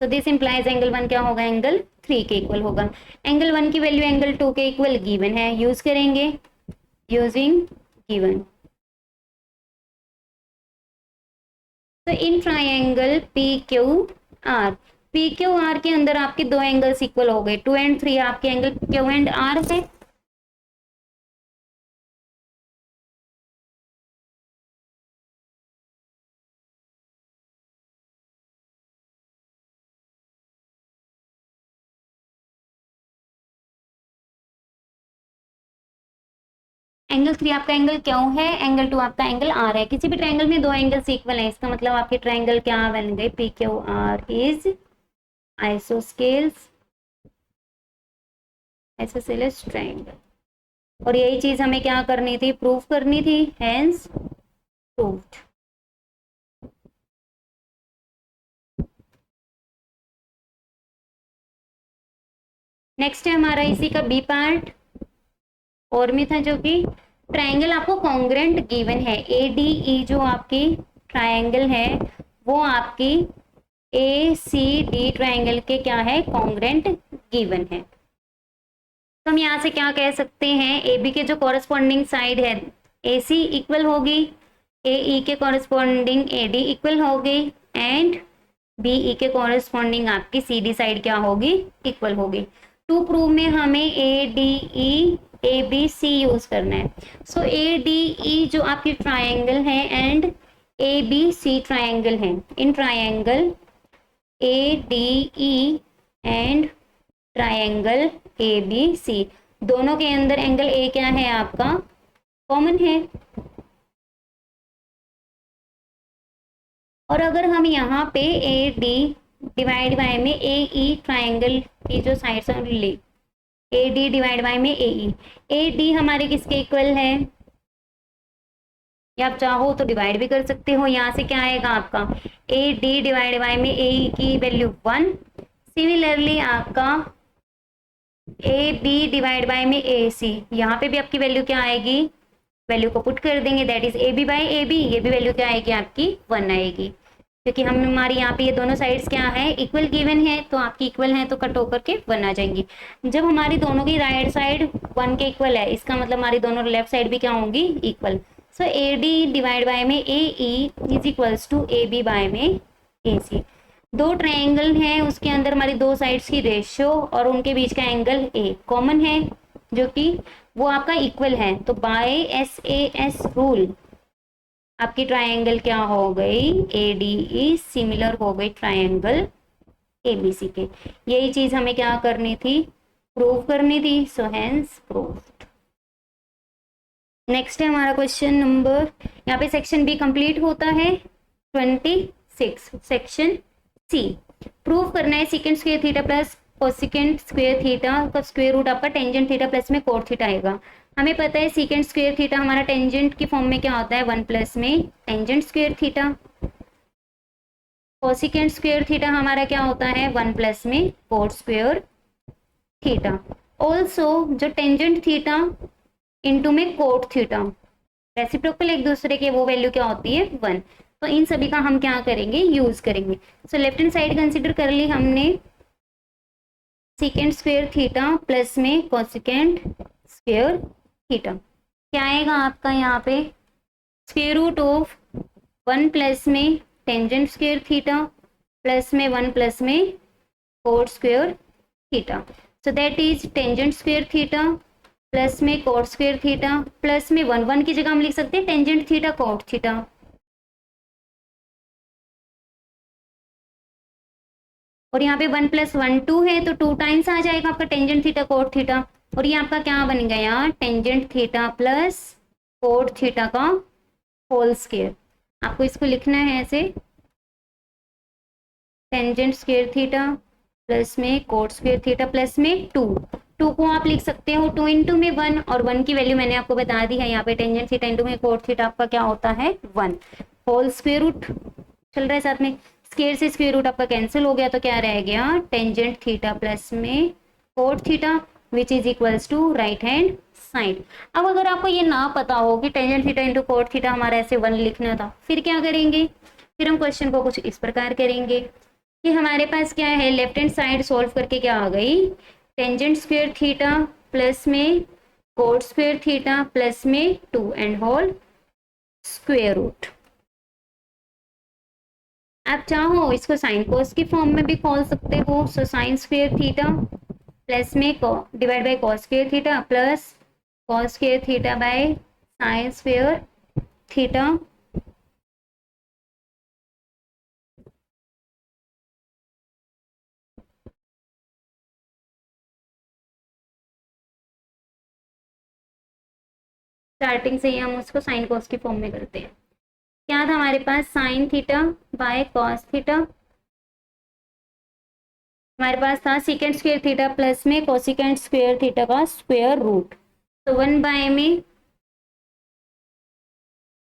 तो दिस इंप्लाइज एंगल 1 क्या होगा, एंगल 3 के इक्वल होगा। एंगल 1 की वैल्यू एंगल 2 के इक्वल गिवन है, यूज करेंगे यूजिंग गिवन। तो इन ट्राइंगल PQR, PQR के अंदर आपके दो एंगल्स इक्वल हो गए, 2 एंड 3 आपके एंगल Q एंड R है। एंगल 3 आपका एंगल क्यों है, एंगल 2 आपका एंगल R है। किसी भी ट्रायंगल में दो एंगल्स इक्वल है, इसका मतलब आपके ट्रायंगल क्या बन गए, PQR is isosceles isosceles triangle. और यही चीज हमें क्या करनी थी, प्रूफ करनी थी, हेंस प्रूव्ड। नेक्स्ट है हमारा इसी का बी पार्ट, और में था जो कि ट्रायंगल आपको कॉन्ग्रेंट गिवन है, ADE जो आपकी ट्रायंगल है वो आपकी ACD ट्रायंगल के क्या है, कॉन्ग्रेंट गिवन है। तो हम यहाँ से क्या कह सकते हैं, AB के जो कॉरेस्पॉन्डिंग साइड है AC इक्वल होगी, AE के कॉरेस्पॉन्डिंग AD इक्वल होगी एंड BE के कॉरेस्पॉन्डिंग आपकी CD साइड क्या होगी, इक्वल होगी। टू प्रूव में हमें ADE ABC यूज करना है। सो ADE जो आपकी ट्रायंगल है एंड ABC ट्रायंगल है, in triangle ADE and triangle ABC दोनों के अंदर एंगल A क्या है आपका, कॉमन है। और अगर हम यहाँ पे AD डिवाइड बाय में AE ट्रायंगल की जो साइड्स हैं ले, AD डिवाइड बाय में AE, AD हमारे किसके इक्वल है, या आप चाहो तो डिवाइड भी कर सकते हो। यहाँ से क्या आएगा आपका AD डिवाइड बाय में AE की वैल्यू 1, सिमिलरली आपका AB डिवाइड बाय में AC, यहाँ पे भी आपकी वैल्यू क्या आएगी, वैल्यू को पुट कर देंगे, that is AB by AB, ये भी वैल्यू क्या आएगी आपकी 1 आएगी, क्योंकि हम हमारी यहाँ पे ये दोनों साइड्स क्या है, इक्वल गिवन है, तो आपकी इक्वल है तो कट होकर के 1 आ जाएंगी। जब हमारी दोनों की राइट साइड 1 के इक्वल है, इसका मतलब हमारी दोनों लेफ्ट साइड भी क्या होंगी, equal. So AD divide by में AE is equals to AB by में AC। दो ट्रायंगल हैं, उसके अंदर हमारी दो साइड्स की रेशियो और उनके बीच का एंगल A कॉमन है, जो कि वो आपका इक्वल है। तो बाय SAS रूल आपकी ट्रायंगल क्या हो गई, ADE सिमिलर हो गई ट्रायंगल ABC के। यही चीज हमें क्या करनी थी, प्रूव करनी थी, सो हेंस प्रूव्ड। नेक्स्ट है हमारा क्वेश्चन नंबर, यहाँ पे सेक्शन बी कंप्लीट होता है। 26 सेक्शन सी, प्रूव करना है secant square theta plus cosecant square theta का स्क्वायर रूट आपका टेंजेंट थीटा प्लस में कोट थीटा आएगा। हमें पता है सीकेंट स्क्वायर थीटा हमारा टेंजेंट की फॉर्म में क्या होता है, 1 प्लस में tangent square theta. Cosecant square theta हमारा क्या होता है, 1 प्लस में कोट स्क्वायर थीटा। ऑल्सो जो टेंजेंट थीटा इंटू में कोट थीटा, रेसिप्रोकल एक दूसरे के, वो वैल्यू क्या होती है, 1। तो इन सभी का हम क्या करेंगे, यूज करेंगे। So left hand side consider कर ली हमने, सीकेंट स्क्वायर थीटा प्लस में कोसिकेंट स्क्वायर थीटा। क्या आएगा आपका यहाँ पे, स्क्वायर रूट ऑफ 1 प्लस में टेंजेंट स्क्वायर थीटा प्लस में 1 प्लस में cot square theta. So that is tangent square theta plus में कोट स्क्वायर थीटा प्लस में 1 की जगह हम लिख सकते हैं टेंजेंट थीटा कोट थीटा। और यहाँ पे 1 प्लस 1 2 है, तो 2 टाइम्स आ जाएगा आपका टेंजेंट थीटा कोट थीटा। और ये आपका क्या बन गया, tangent theta plus cot theta का होल स्क्वायर। आपको इसको लिखना है ऐसे, टेंजेंट स्क्वायर थीटा प्लस में कोट स्क्वायर थीटा प्लस में 2 को आप लिख सकते हो 2 इंटू में 1, और 1 की वैल्यू मैंने आपको बता दी है यहाँ पे, टेंजेंट थीटा इंटू में कोट थीटा आपका क्या होता है, 1। होल स्क्वायर रूट चल रहा है साथ में, स्क्वायर से स्क्वायर रूट आपका कैंसिल हो गया, तो क्या रह गया, टेंजेंट थीटा प्लस में cot theta which is equals to right hand side. अब अगर आपको ये ना पता हो कि tangent theta into cot theta हमारा ऐसे 1 लिखना था, फिर क्या करेंगे, फिर हम क्वेश्चन को कुछ इस प्रकार करेंगे कि हमारे पास क्या है, लेफ्ट हैंड साइड सॉल्व करके क्या आ गई, टेंजेंट स्क्वायर थीटा प्लस में कोट स्क्वायर थीटा प्लस में 2 एंड होल स्क्वायर रूट। आप चाहो इसको साइन कोस की फॉर्म में भी खोल सकते हो। So sine square theta plus में divide by cos square theta plus cos square theta by sine square theta. Starting से ही हम उसको साइन कोस की फॉर्म में करते हैं। क्या था हमारे पास, sine theta by cos theta, हमारे पास था सीकेंट स्क्वायर थीटा प्लस में कोसिकेंट स्क्वायर थीटा का स्क्वायर रूट। तो 1 बाय में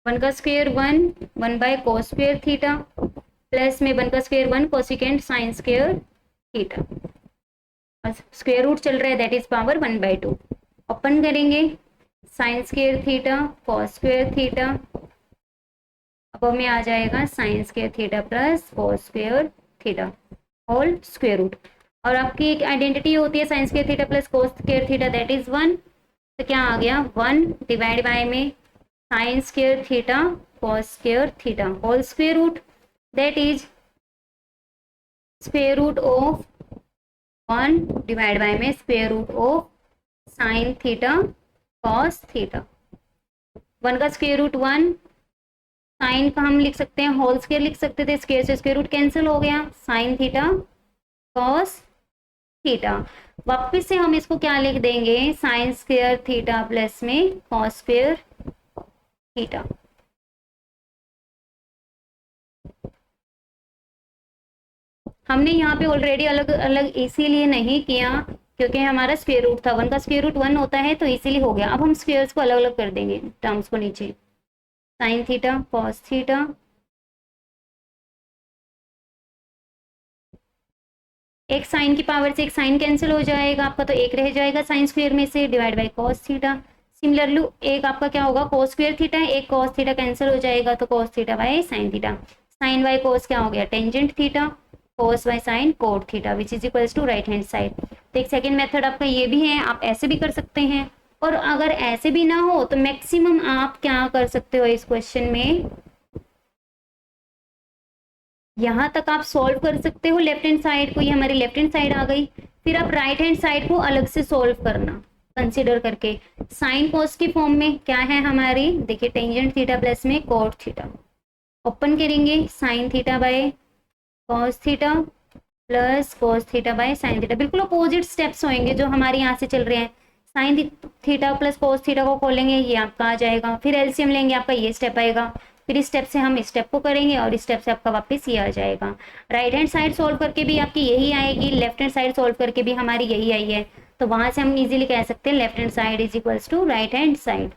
1 का square 1 by cos square theta plus में 1 का square 1 cosecant sine square theta, और स्क्वायर रूट चल रहा है दैट इज पावर 1/2। ओपन करेंगे, sine square theta cos square theta, अब हमें आ जाएगा sine square theta plus cos square theta whole square root. और आपकी एक आइडेंटिटी होती है sine square theta plus cos square theta that is 1। तो क्या आ गया, 1 डिवाइड बाय में sine square theta cos square theta whole square root that is square root of 1 divide by में square root of sine theta cos theta. 1 का स्क्वायर रूट 1, साइन का हम लिख सकते हैं होल स्क्वायर लिख सकते थे, स्क्वायर से स्क्वायर रूट कैंसिल हो गया, साइन थीटा कॉस थीटा। वापस से हम इसको क्या लिख देंगे, साइन स्क्वायर थीटा प्लस में कॉस स्क्वायर थीटा। हमने यहाँ पे ऑलरेडी अलग अलग इसीलिए नहीं किया क्योंकि हमारा स्क्वायर रूट था, 1 का स्क्वायर रूट 1 होता है तो इसीलिए हो गया। अब हम स्क्वायर्स को अलग अलग कर देंगे, टर्म्स को नीचे, साइन थीटा कॉस थीटा, एक साइन की पावर से एक साइन कैंसिल हो जाएगा आपका, तो एक रह जाएगा साइन स्क्वायर में से, divide by cos theta. Similarly एक आपका क्या होगा, कॉस स्क्वायर थीटा है, एक कॉस थीटा कैंसिल हो जाएगा तो cos theta by sine theta. Sine by cos क्या हो गया, tangent theta, cos by sine cot theta which is equals to right hand side. तो एक सेकेंड मेथड आपका ये भी है, आप ऐसे भी कर सकते हैं, और अगर ऐसे भी ना हो तो मैक्सिमम आप क्या कर सकते हो इस क्वेश्चन में, यहाँ तक आप सॉल्व कर सकते हो लेफ्ट हैंड साइड को, ये हमारी लेफ्ट हैंड साइड आ गई, फिर आप राइट हैंड साइड को अलग से सॉल्व करना कंसीडर करके। साइन कॉस की फॉर्म में क्या है हमारी, देखिए टेंजेंट थीटा प्लस में कोट थीटा, ओपन करेंगे sign theta by cos theta plus cos theta by sine theta, बिल्कुल अपोजिट स्टेप्स होंगे जो हमारे यहाँ से चल रहे हैं। Sine theta plus cos theta को खोलेंगे, ये आपका आ जाएगा, फिर एलसीएम लेंगे आपका ये स्टेप आएगा, फिर इस स्टेप से हम इस स्टेप को करेंगे और इस स्टेप से आपका वापस ये आ जाएगा। राइट हैंड साइड सॉल्व करके भी आपकी यही आएगी, लेफ्ट हैंड साइड सॉल्व करके भी हमारी यही आई है, तो वहां से हम इजीली कह सकते हैं left hand side is equals to right hand side.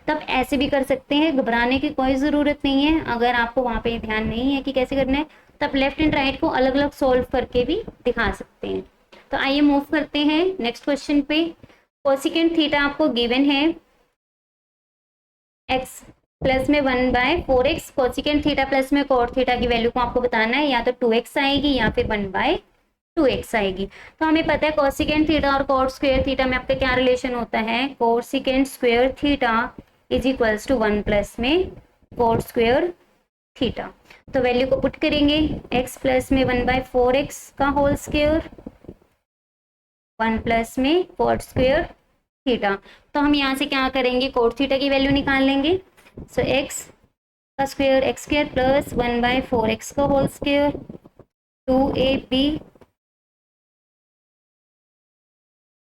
तब ऐसे भी कर सकते हैं, घबराने की कोई ज़रूरत नहीं है। अगर आपको वहाँ पे ध्यान नहीं है कि कैसे करना है, तब लेफ्ट एंड राइट को अलग अलग सॉल्व करके भी दिखा सकते हैं। तो आइए मूव करते हैं नेक्स्ट क्वेश्चन पे। कोसिकेंट थीटा आपको गिवन है x प्लस में 1/4x, कोसिकेंट थीटा प्लस में कोट थीटा की वैल्यू को आपको बताना है, या तो 2x आएगी या फिर 1/2x आएगी। तो हमें पता है कोसिकेंट थीटा और कोट स्क्वायर थीटा में आपका क्या रिलेशन होता है, cosecant square theta is equals to 1 plus में कोट स्क्वायर थीटा। तो वैल्यू को पुट करेंगे, x प्लस में 1/4x का होल स्क्वायर 1 प्लस में कोट स्क्वायर थीटा। तो हम यहाँ से क्या करेंगे, कोट थीटा की वैल्यू निकाल लेंगे। सो x का square x square plus 1/4x का whole square 2ab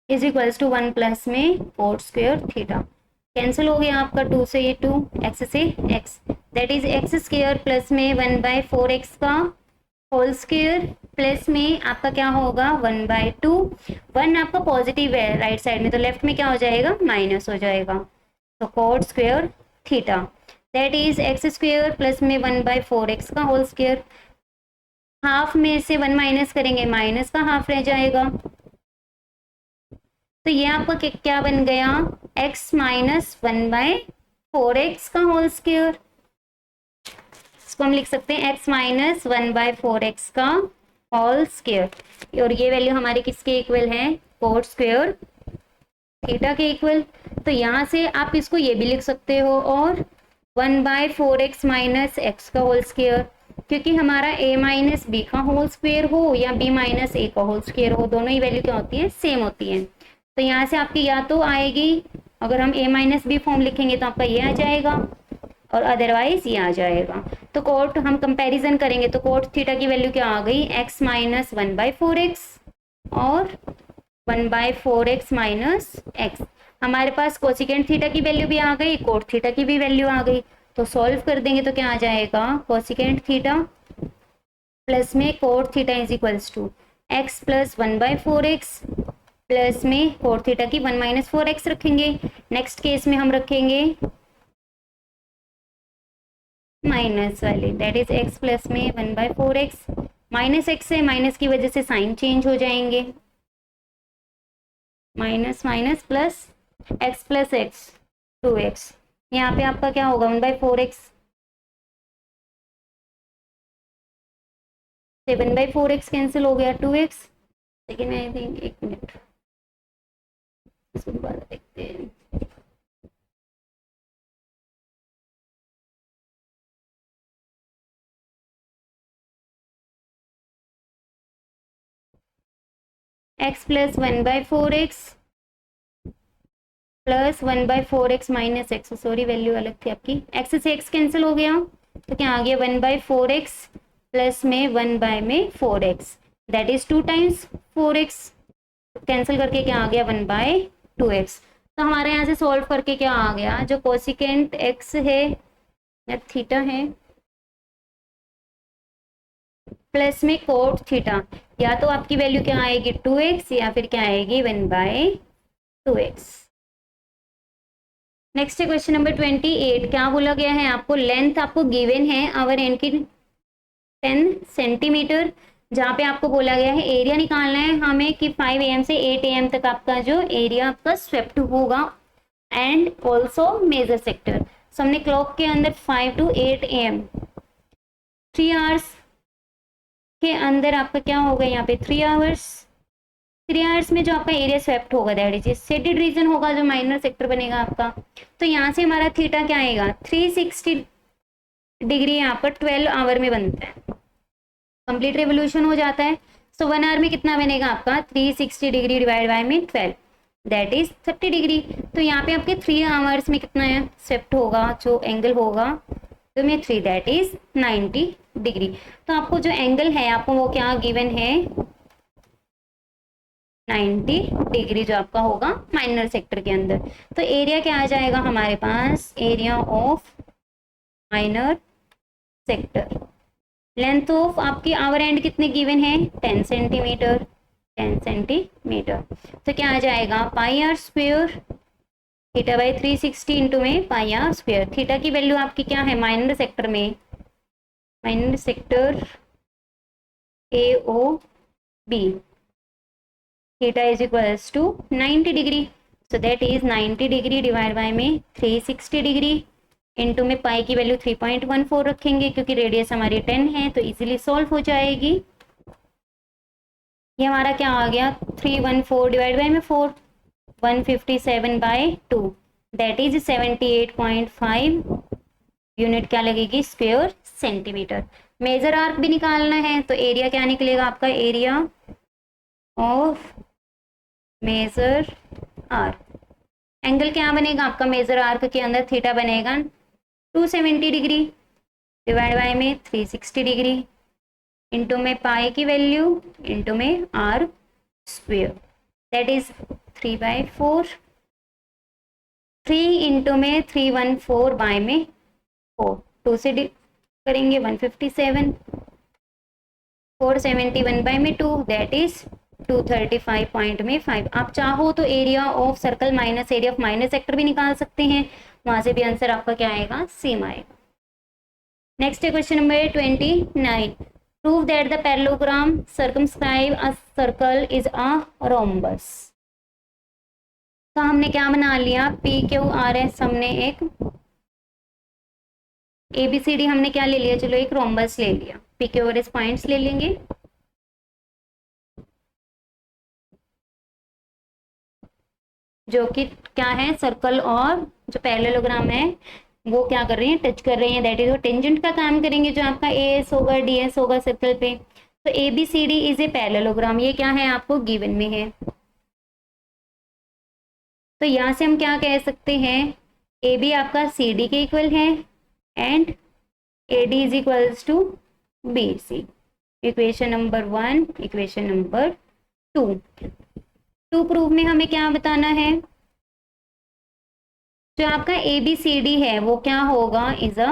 is equals to 1 plus में कोट स्क्वायर थीटा। कैंसिल हो गया आपका 2 से ये 2, x से x, that is x square plus में 1/4x का होल स्क्वायर प्लस में आपका क्या होगा 1/2। 1 आपका पॉजिटिव है राइट साइड में, तो लेफ्ट में क्या हो जाएगा, माइनस हो जाएगा। तो coat square theta that is x square plus में 1/4x का होल स्क्वायर, हाफ में से 1 माइनस करेंगे, माइनस का हाफ रह जाएगा। तो ये आपका क्या बन गया, x माइनस 1/4x का होल स्क्वायर। इसको हम लिख सकते हैं x माइनस 1/4x का होल स्क्वायर, और ये वैल्यू हमारी किसके इक्वल है, कोट स्क्वायर थीटा के इक्वल। तो यहाँ से आप इसको ये भी लिख सकते हो, और 1/4x माइनस x का होल स्क्वायर, क्योंकि हमारा a माइनस बी का होल स्क्वायर हो या b माइनस a का होल स्क्वायर हो, दोनों ही वैल्यू क्या होती है, सेम होती है। तो यहाँ से आपकी या तो आएगी, अगर हम a माइनस बी फॉर्म लिखेंगे तो आपका ये आ जाएगा, और अदरवाइज ये आ जाएगा। तो कोट हम कंपैरिजन करेंगे, तो कोट थीटा की वैल्यू क्या आ गई, x माइनस 1/4x और 1/4x माइनस x। हमारे पास कोसिकेंट थीटा की वैल्यू भी आ गई, कोट थीटा की भी वैल्यू आ गई। तो सॉल्व कर देंगे तो क्या आ जाएगा, कोसिकेंट थीटा प्लस में cot theta is equals to x plus 1/4x plus में कोट थीटा की 1 माइनस 4x रखेंगे। नेक्स्ट केस में हम रखेंगे माइनस वाले, दैट इज x प्लस में 1/4x, माइनस x है, माइनस की वजह से साइन चेंज हो जाएंगे, minus minus plus x plus x 2x। यहाँ पे आपका क्या होगा 1/4x से 1/4x कैंसिल हो गया 2x। लेकिन आई थिंक एक मिनट इसको दोबारा देखते हैं। x plus 1/4x plus 1/4x minus x, sorry value अलग थी आपकी, x से x कैंसिल हो गया, तो क्या आ गया 1/4x प्लस में 1/4x, that is 2 times 4x, cancel करके क्या आ गया 1/2x। तो हमारे यहाँ से सॉल्व करके क्या आ गया, जो कोसिकेंट x है या थीटा है प्लस में कोट थीटा, या तो आपकी वैल्यू क्या आएगी 2x या फिर क्या आएगी 1/2x। नेक्स्ट है क्वेश्चन नंबर 28। क्या बोला गया है आपको, लेंथ आपको गिवन है आवर एंड की 10 सेंटीमीटर, जहाँ पे आपको बोला गया है एरिया निकालना है हमें कि 5 AM से 8 AM तक आपका जो एरिया आपका स्वेप्ट होगा, एंड ऑल्सो मेजर सेक्टर। सो हमने क्लॉक के अंदर 5 to 8 AM 3 आवर्स के अंदर आपका क्या होगा, यहाँ पे 3 आवर्स में जो आपका एरिया स्वेप्ट होगा दैट इज शेडेड रीजन होगा, जो माइनर सेक्टर बनेगा आपका। तो यहाँ से हमारा थीटा क्या आएगा 360 डिग्री, यहाँ पर 12 आवर में बनता है, कंप्लीट रेवोल्यूशन हो जाता है। सो 1 आवर में कितना बनेगा आपका 360 डिग्री डिवाइड बाय में 12, दैट इज 30 डिग्री। तो यहाँ पे आपके 3 आवर्स में कितना है स्वेप्ट होगा, जो एंगल होगा तो में 3, दैट इज 90 डिग्री। तो आपको जो एंगल है आपको वो क्या गिवन है 90 डिग्री, जो आपका होगा माइनर सेक्टर के अंदर। तो एरिया क्या आ जाएगा हमारे पास, area of minor sector. Length of आपकी आवर एंड कितने गिवन है, 10 सेंटीमीटर, 10 सेंटीमीटर। तो क्या आ जाएगा, pi r square theta by 360 into में पाई आर स्क्वायर। थीटा की वैल्यू आपकी क्या है माइनर सेक्टर में, minor sector A O B, theta is equals to 90 degree, so that is 90 degree divide by में 360 डिग्री इंटू में पाई की वैल्यू 3.14 रखेंगे क्योंकि रेडियस हमारी 10 है तो इजीली सॉल्व हो जाएगी। ये हमारा क्या आ गया, 314 डिवाइड बाय में 4, 157 बाय 2, दैट इज 78.5 यूनिट क्या लगेगी, स्क्वायर सेंटीमीटर। मेजर आर्क भी निकालना है तो एरिया क्या निकलेगा आपका, area of major arc. Angle क्या बनेगा आपका मेजर आर्क के अंदर, थीटा बनेगा 270 डिग्री डिवाइड बाय में 360 डिग्री इंटू में पाई की वैल्यू इंटू में r square, that is 3/4, 3 into में 314 बाय में 4, 2 से करेंगे 157, 471 बाय में 2, दैट इज 235 पॉइंट में 5। आप चाहो तो area of circle minus area of minus sector भी निकाल सकते हैं, वहां से भी आंसर आपका क्या आएगा, सेम आएगा। नेक्स्ट है question number 29, prove that the parallelogram circumscribe a circle is a rhombus. तो हमने क्या बना लिया, पी क्यू आर एस, हमने एक ए बी सी डी हमने क्या ले लिया, चलो एक रोम्बस ले लिया, P Q R S points ले लेंगे। जो कि क्या है, सर्कल और जो पैरेललोग्राम है वो क्या कर रही है, टच कर रही है, दैट इज वो टेंजेंट का काम करेंगे जो आपका ए एस होगा, डी एस होगा सर्कल पे। तो A B C D is a parallelogram, ये क्या है आपको गिवन में है। तो यहाँ से हम क्या कह सकते हैं, ए बी आपका सी डी के इक्वल है and A D is equals to B C. Equation number 1, equation number 2। To proof में हमें क्या बताना है, जो आपका ए बी सी डी है वो क्या होगा, इज अ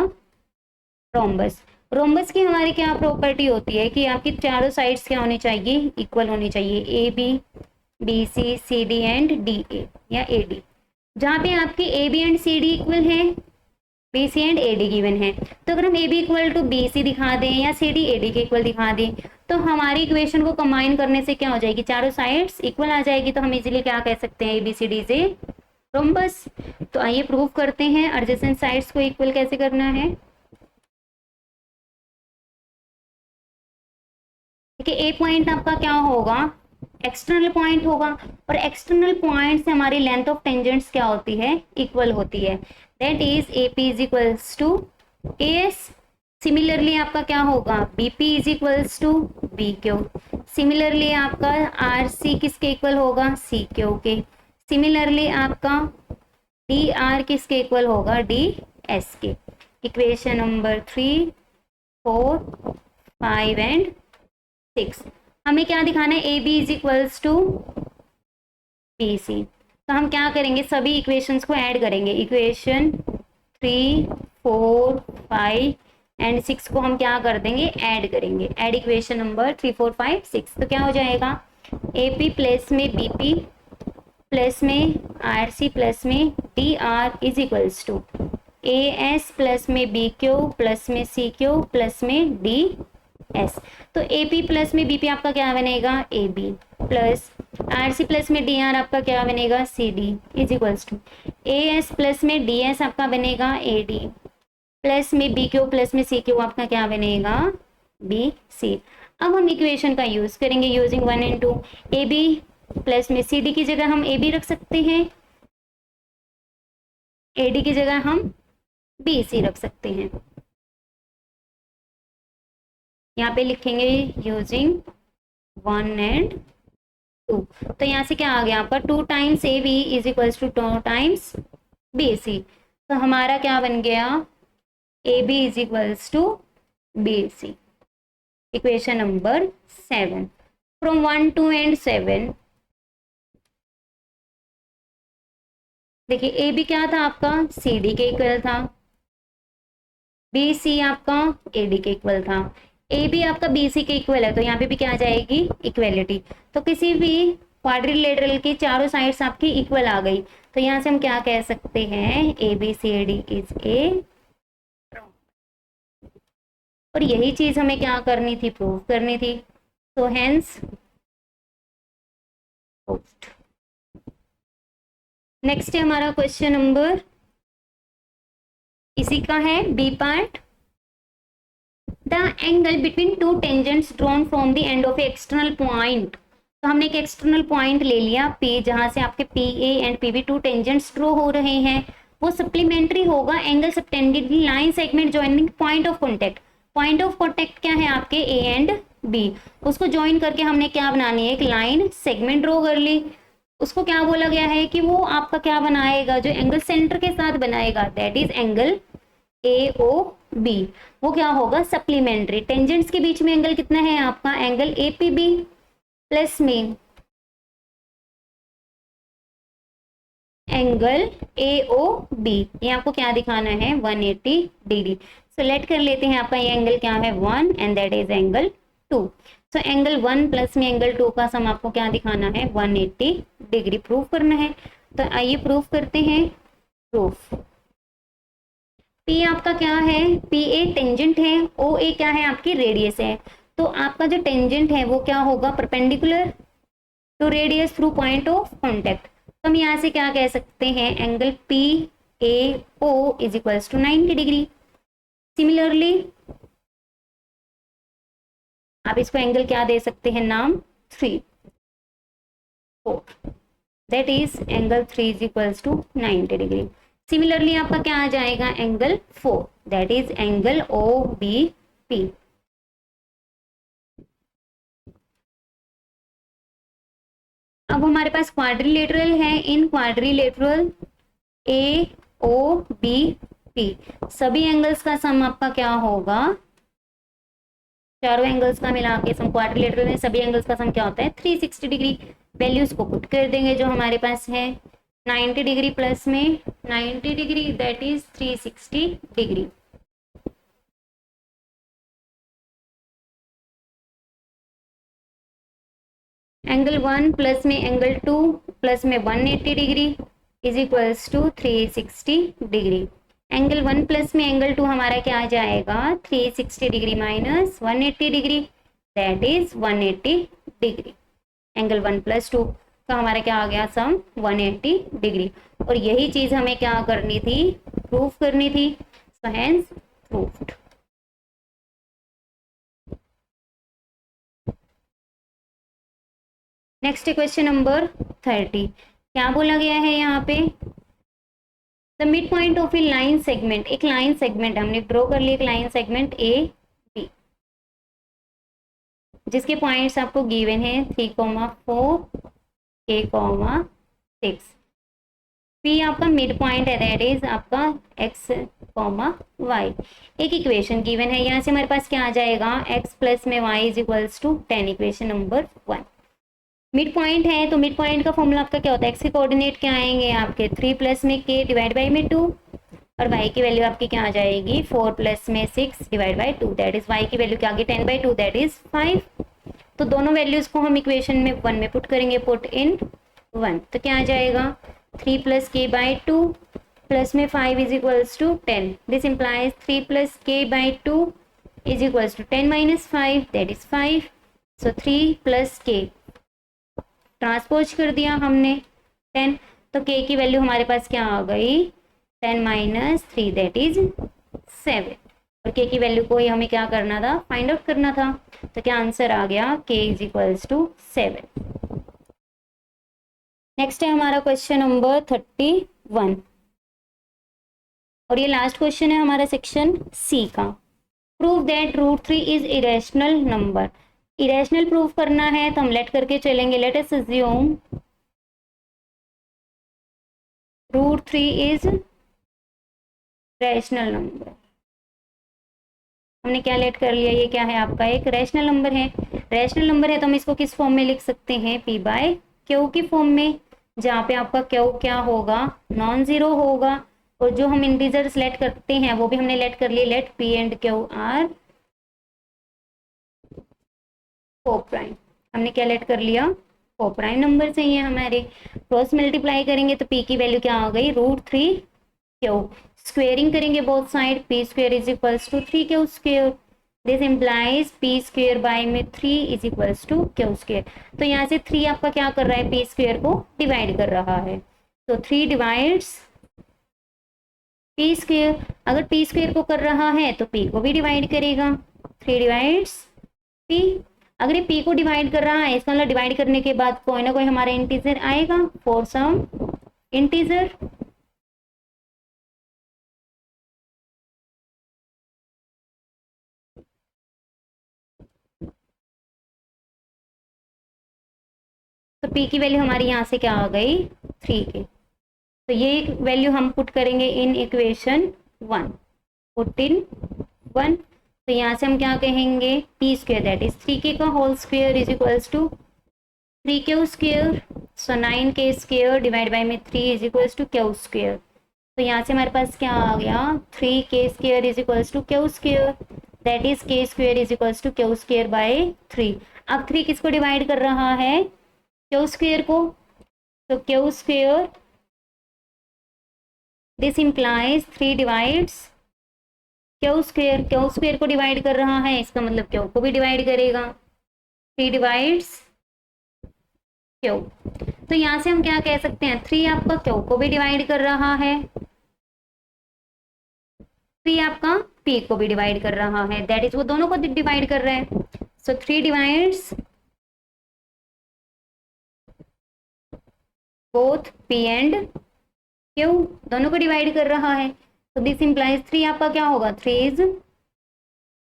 रोम्बस। रोम्बस की हमारी क्या प्रॉपर्टी होती है कि आपकी चारों साइड्स क्या होनी चाहिए, इक्वल होनी चाहिए, A B, B C, C D and D A या ए डी। जहाँ पे आपके A B and C D equal है, B C and A D given है, तो अगर हम A B equal to B C दिखा दें या सी डी ए डी के इक्वल दिखा दें तो हमारी इक्वेशन को कंबाइन करने से क्या हो जाएगी, चारों साइड्स इक्वल आ जाएगी। तो हम इजीली क्या कह सकते हैं, ए बी सी डी से रोम्बस। तो आइए प्रूव करते हैं एडजेसेंट साइड्स को इक्वल कैसे करना है। देखिए ए पॉइंट आपका क्या होगा, एक्सटर्नल पॉइंट होगा, और एक्सटर्नल पॉइंट से हमारी लेंथ ऑफ टेंजेंट्स क्या होती है, इक्वल होती है, that is A P is equals to A S. Similarly आपका क्या होगा, B P is equals to B Q. Similarly आपका आर सी किसके इक्वल होगा, सी क्यू के। सिमिलरली आपका डी आर किसके इक्वल होगा, डी एस के। Equation number 3, 4, 5 and 6। हमें क्या दिखाना है, A B is equals to B C. तो हम क्या करेंगे, सभी इक्वेशंस को ऐड करेंगे, इक्वेशन 3, 4, 5 एंड 6 को हम क्या कर देंगे, ऐड करेंगे। ऐड इक्वेशन नंबर 3, 4, 5, 6, तो क्या हो जाएगा, ए पी प्लस में बी पी प्लस में आर सी प्लस में D R is equals to A S plus में बी क्यू प्लस में सी क्यू प्लस में डी एस। तो ए पी प्लस में बी पी आपका क्या बनेगा, A B, plus R C plus में डी आर आपका क्या बनेगा, C D is equals to A S plus में डी एस आपका बनेगा ए डी, प्लस में बी क्यू प्लस में सी क्यू आपका क्या बनेगा, बी सी। अब हम इक्वेशन का यूज करेंगे using 1 and 2। A B plus में सी डी की जगह हम ए बी रख सकते हैं, ए डी की जगह हम बी सी रख सकते हैं। यहाँ पे लिखेंगे यूजिंग 1 and 2। तो यहाँ से क्या आ गया आपका, 2 times A B is equals to 2 times B C. तो हमारा क्या बन गया, A B is equals to B C. Equation number 7। From 1, 2 and 7 देखिए ए बी क्या था आपका, सी डी के इक्वल था, बी सी आपका ए डी के इक्वल था, ए बी आपका बी सी के इक्वल है, तो यहाँ पे भी क्या आ जाएगी इक्वेलिटी। तो किसी भी क्वाड्रिलेटरल की चारों साइड्स आपकी इक्वल आ गई, तो यहाँ से हम क्या कह सकते हैं, A B C D is a. और यही चीज हमें क्या करनी थी, प्रूव करनी थी। तो हेंस नेक्स्ट है हमारा क्वेश्चन नंबर, इसी का है B part. The angle between two tangents drawn from the end of external point. तो हमने एक एक्सटर्नल पॉइंट ले लिया P, जहां से आपके P A and P B two tangents draw हो रहे हैं, वो सप्लीमेंट्री होगा angle subtended line segment joining point of contact. Point of contact क्या है आपके ए एंड बी, उसको ज्वाइन करके हमने क्या बनानी है, एक लाइन सेगमेंट ड्रॉ कर ली। उसको क्या बोला गया है कि वो आपका क्या बनाएगा, जो एंगल सेंटर के साथ बनाएगा, that is angle A O B, वो क्या होगा सप्लीमेंट्री। टेंजेंट्स के बीच में एंगल कितना है आपका, angle A P B plus में एंगल ए ओ बी, ये आपको क्या दिखाना है 180 डिग्री। सो लेट कर लेते हैं, आपका ये एंगल क्या है 1 and that is angle 2। So angle 1 plus में एंगल 2 का सम आपको क्या दिखाना है 180 डिग्री, प्रूफ करना है। तो आइए प्रूफ करते हैं। प्रूफ, पी आपका क्या है, पी ए टेंजेंट है, ओ ए क्या है आपकी रेडियस है। तो आपका जो टेंजेंट है वो क्या होगा, perpendicular to radius through point of contact. तो हम यहाँ से क्या कह सकते हैं, angle P A O is equals to 90 degree. Similarly आप इसको एंगल क्या दे सकते हैं नाम, 3 4, that is angle 3 is equals to 90 degree. Similarly आपका क्या आ जाएगा, angle 4, that is angle O B P. अब हमारे पास क्वाड्रिलेटरल है, in quadrilateral A O B P, सभी एंगल्स का सम आपका क्या होगा, चारों एंगल्स का मिला के सम, क्वाड्रिलेटरल में सभी एंगल्स का सम क्या होता है 360 डिग्री। वैल्यूज को पुट कर देंगे जो हमारे पास है, 90 डिग्री प्लस में 90 degree that is 360 degree. Angle 1 plus में एंगल 2 प्लस में 180 degree is equals to 360 degree. Angle 1 plus में एंगल 2 हमारा क्या आ जाएगा, 360 degree minus 180 degree that is 180 degree. Angle 1 plus 2 का हमारा क्या आ गया सम 180 डिग्री। और यही चीज हमें क्या करनी थी, प्रूफ करनी थी। So hence proofed. Next question number 30, क्या बोला गया है यहाँ पे, the mid point of a line segment, एक लाइन सेगमेंट हमने ड्रॉ कर लिया, एक लाइन सेगमेंट ए बी, जिसके पॉइंट्स आपको गिवन है 3,4 K,6। पी आपका मिड पॉइंट है, दैट इज आपका x, y। एक इक्वेशन गिवन है, यहाँ से हमारे पास क्या आ जाएगा, x प्लस में y is equals to 10, equation number 1। Mid point है तो मिड पॉइंट का फॉर्मूला आपका क्या होता है, एक्स के कोऑर्डिनेट क्या आएंगे आपके 3 प्लस में k डिवाइड बाई में 2, और y की वैल्यू आपकी क्या आ जाएगी 4 प्लस में 6 divide by 2, that is y की वैल्यू क्या आ गई 10/2 दैट इज 5। तो दोनों वैल्यूज को हम इक्वेशन में 1 में पुट करेंगे, पुट इन 1, तो क्या आ जाएगा 3 प्लस k बाई 2 प्लस में 5 is equals to 10, this implies 3 plus k by 2 is equals to 10 minus 5 that is 5। So 3 plus k transpose कर दिया हमने 10, तो k की वैल्यू हमारे पास क्या आ गई 10 माइनस 3 दैट इज 7, और k की वैल्यू को ही हमें क्या करना था, फाइंड आउट करना था। तो क्या आंसर आ गया, k is equals to 7। Next है हमारा क्वेश्चन नंबर 31, और ये लास्ट क्वेश्चन है हमारा सेक्शन सी का। Prove that √3 is irrational number. Irrational proof करना है तो हम लेट करके चलेंगे, let us assume √3 is rational number. हमने क्या लेट कर लिया, ये क्या है आपका एक रैशनल नंबर है। रैशनल नंबर है तो हम इसको किस फॉर्म में लिख सकते हैं, p बाय क्यू की फॉर्म में, जहाँ पे आपका क्यू क्या होगा नॉन जीरो होगा, और जो हम इंटीजर सेलेक्ट करते हैं वो भी हमने लेट कर लिए, let p and q are को प्राइम। हमने क्या लेट कर लिया, को प्राइम नंबर चाहिए हमारे। क्रॉस मल्टीप्लाई करेंगे तो पी की वैल्यू क्या आ गई, √3 क्यू। स्क्वेयरिंग करेंगे both side, p square is equals to 3 q square. This implies p square by में 3 is equals to q square. तो यहाँ से 3 आपका क्या कर रहा है, पी स्क्वेयर को डिवाइड कर रहा है। तो 3 डिवाइड्स पी स्क्वेयर। अगर पी स्क्वेयर को कर रहा है तो पी को भी डिवाइड करेगा, 3 डिवाइड्स पी। अगर ये पी को डिवाइड कर रहा है, इसका मतलब डिवाइड करने के बाद कोई ना कोई हमारा इंटीजर आएगा, फॉर सम इंटीजर। तो पी की वैल्यू हमारी यहाँ से क्या आ गई, 3 के। तो ये वैल्यू हम पुट करेंगे इन इक्वेशन 1, पुट इन 1। तो यहाँ से हम क्या कहेंगे, P square that is 3k का whole square is equals to 3q square. So 9k square divide by में 3 is equals to q square. तो यहाँ से हमारे पास क्या आ गया, 3k square is equals to q square, that is k square is equals to q square by 3। अब 3 किसको डिवाइड कर रहा है, क्यू स्क्वेयर को। तो Q square, this implies 3 divides Q square. Q square को डिवाइड कर रहा है, इसका मतलब क्यू को भी डिवाइड करेगा, 3 डिवाइड्स क्यू। तो यहाँ से हम क्या कह सकते हैं, 3 आपका क्यू को भी डिवाइड कर रहा है, 3 आपका पी को भी डिवाइड कर रहा है, दैट इज वो दोनों को डिवाइड कर रहा है। सो 3 divides both P and Q, दोनों को डिवाइड कर रहा है। तो दिस इंप्लाइज 3 आपका क्या होगा, 3 is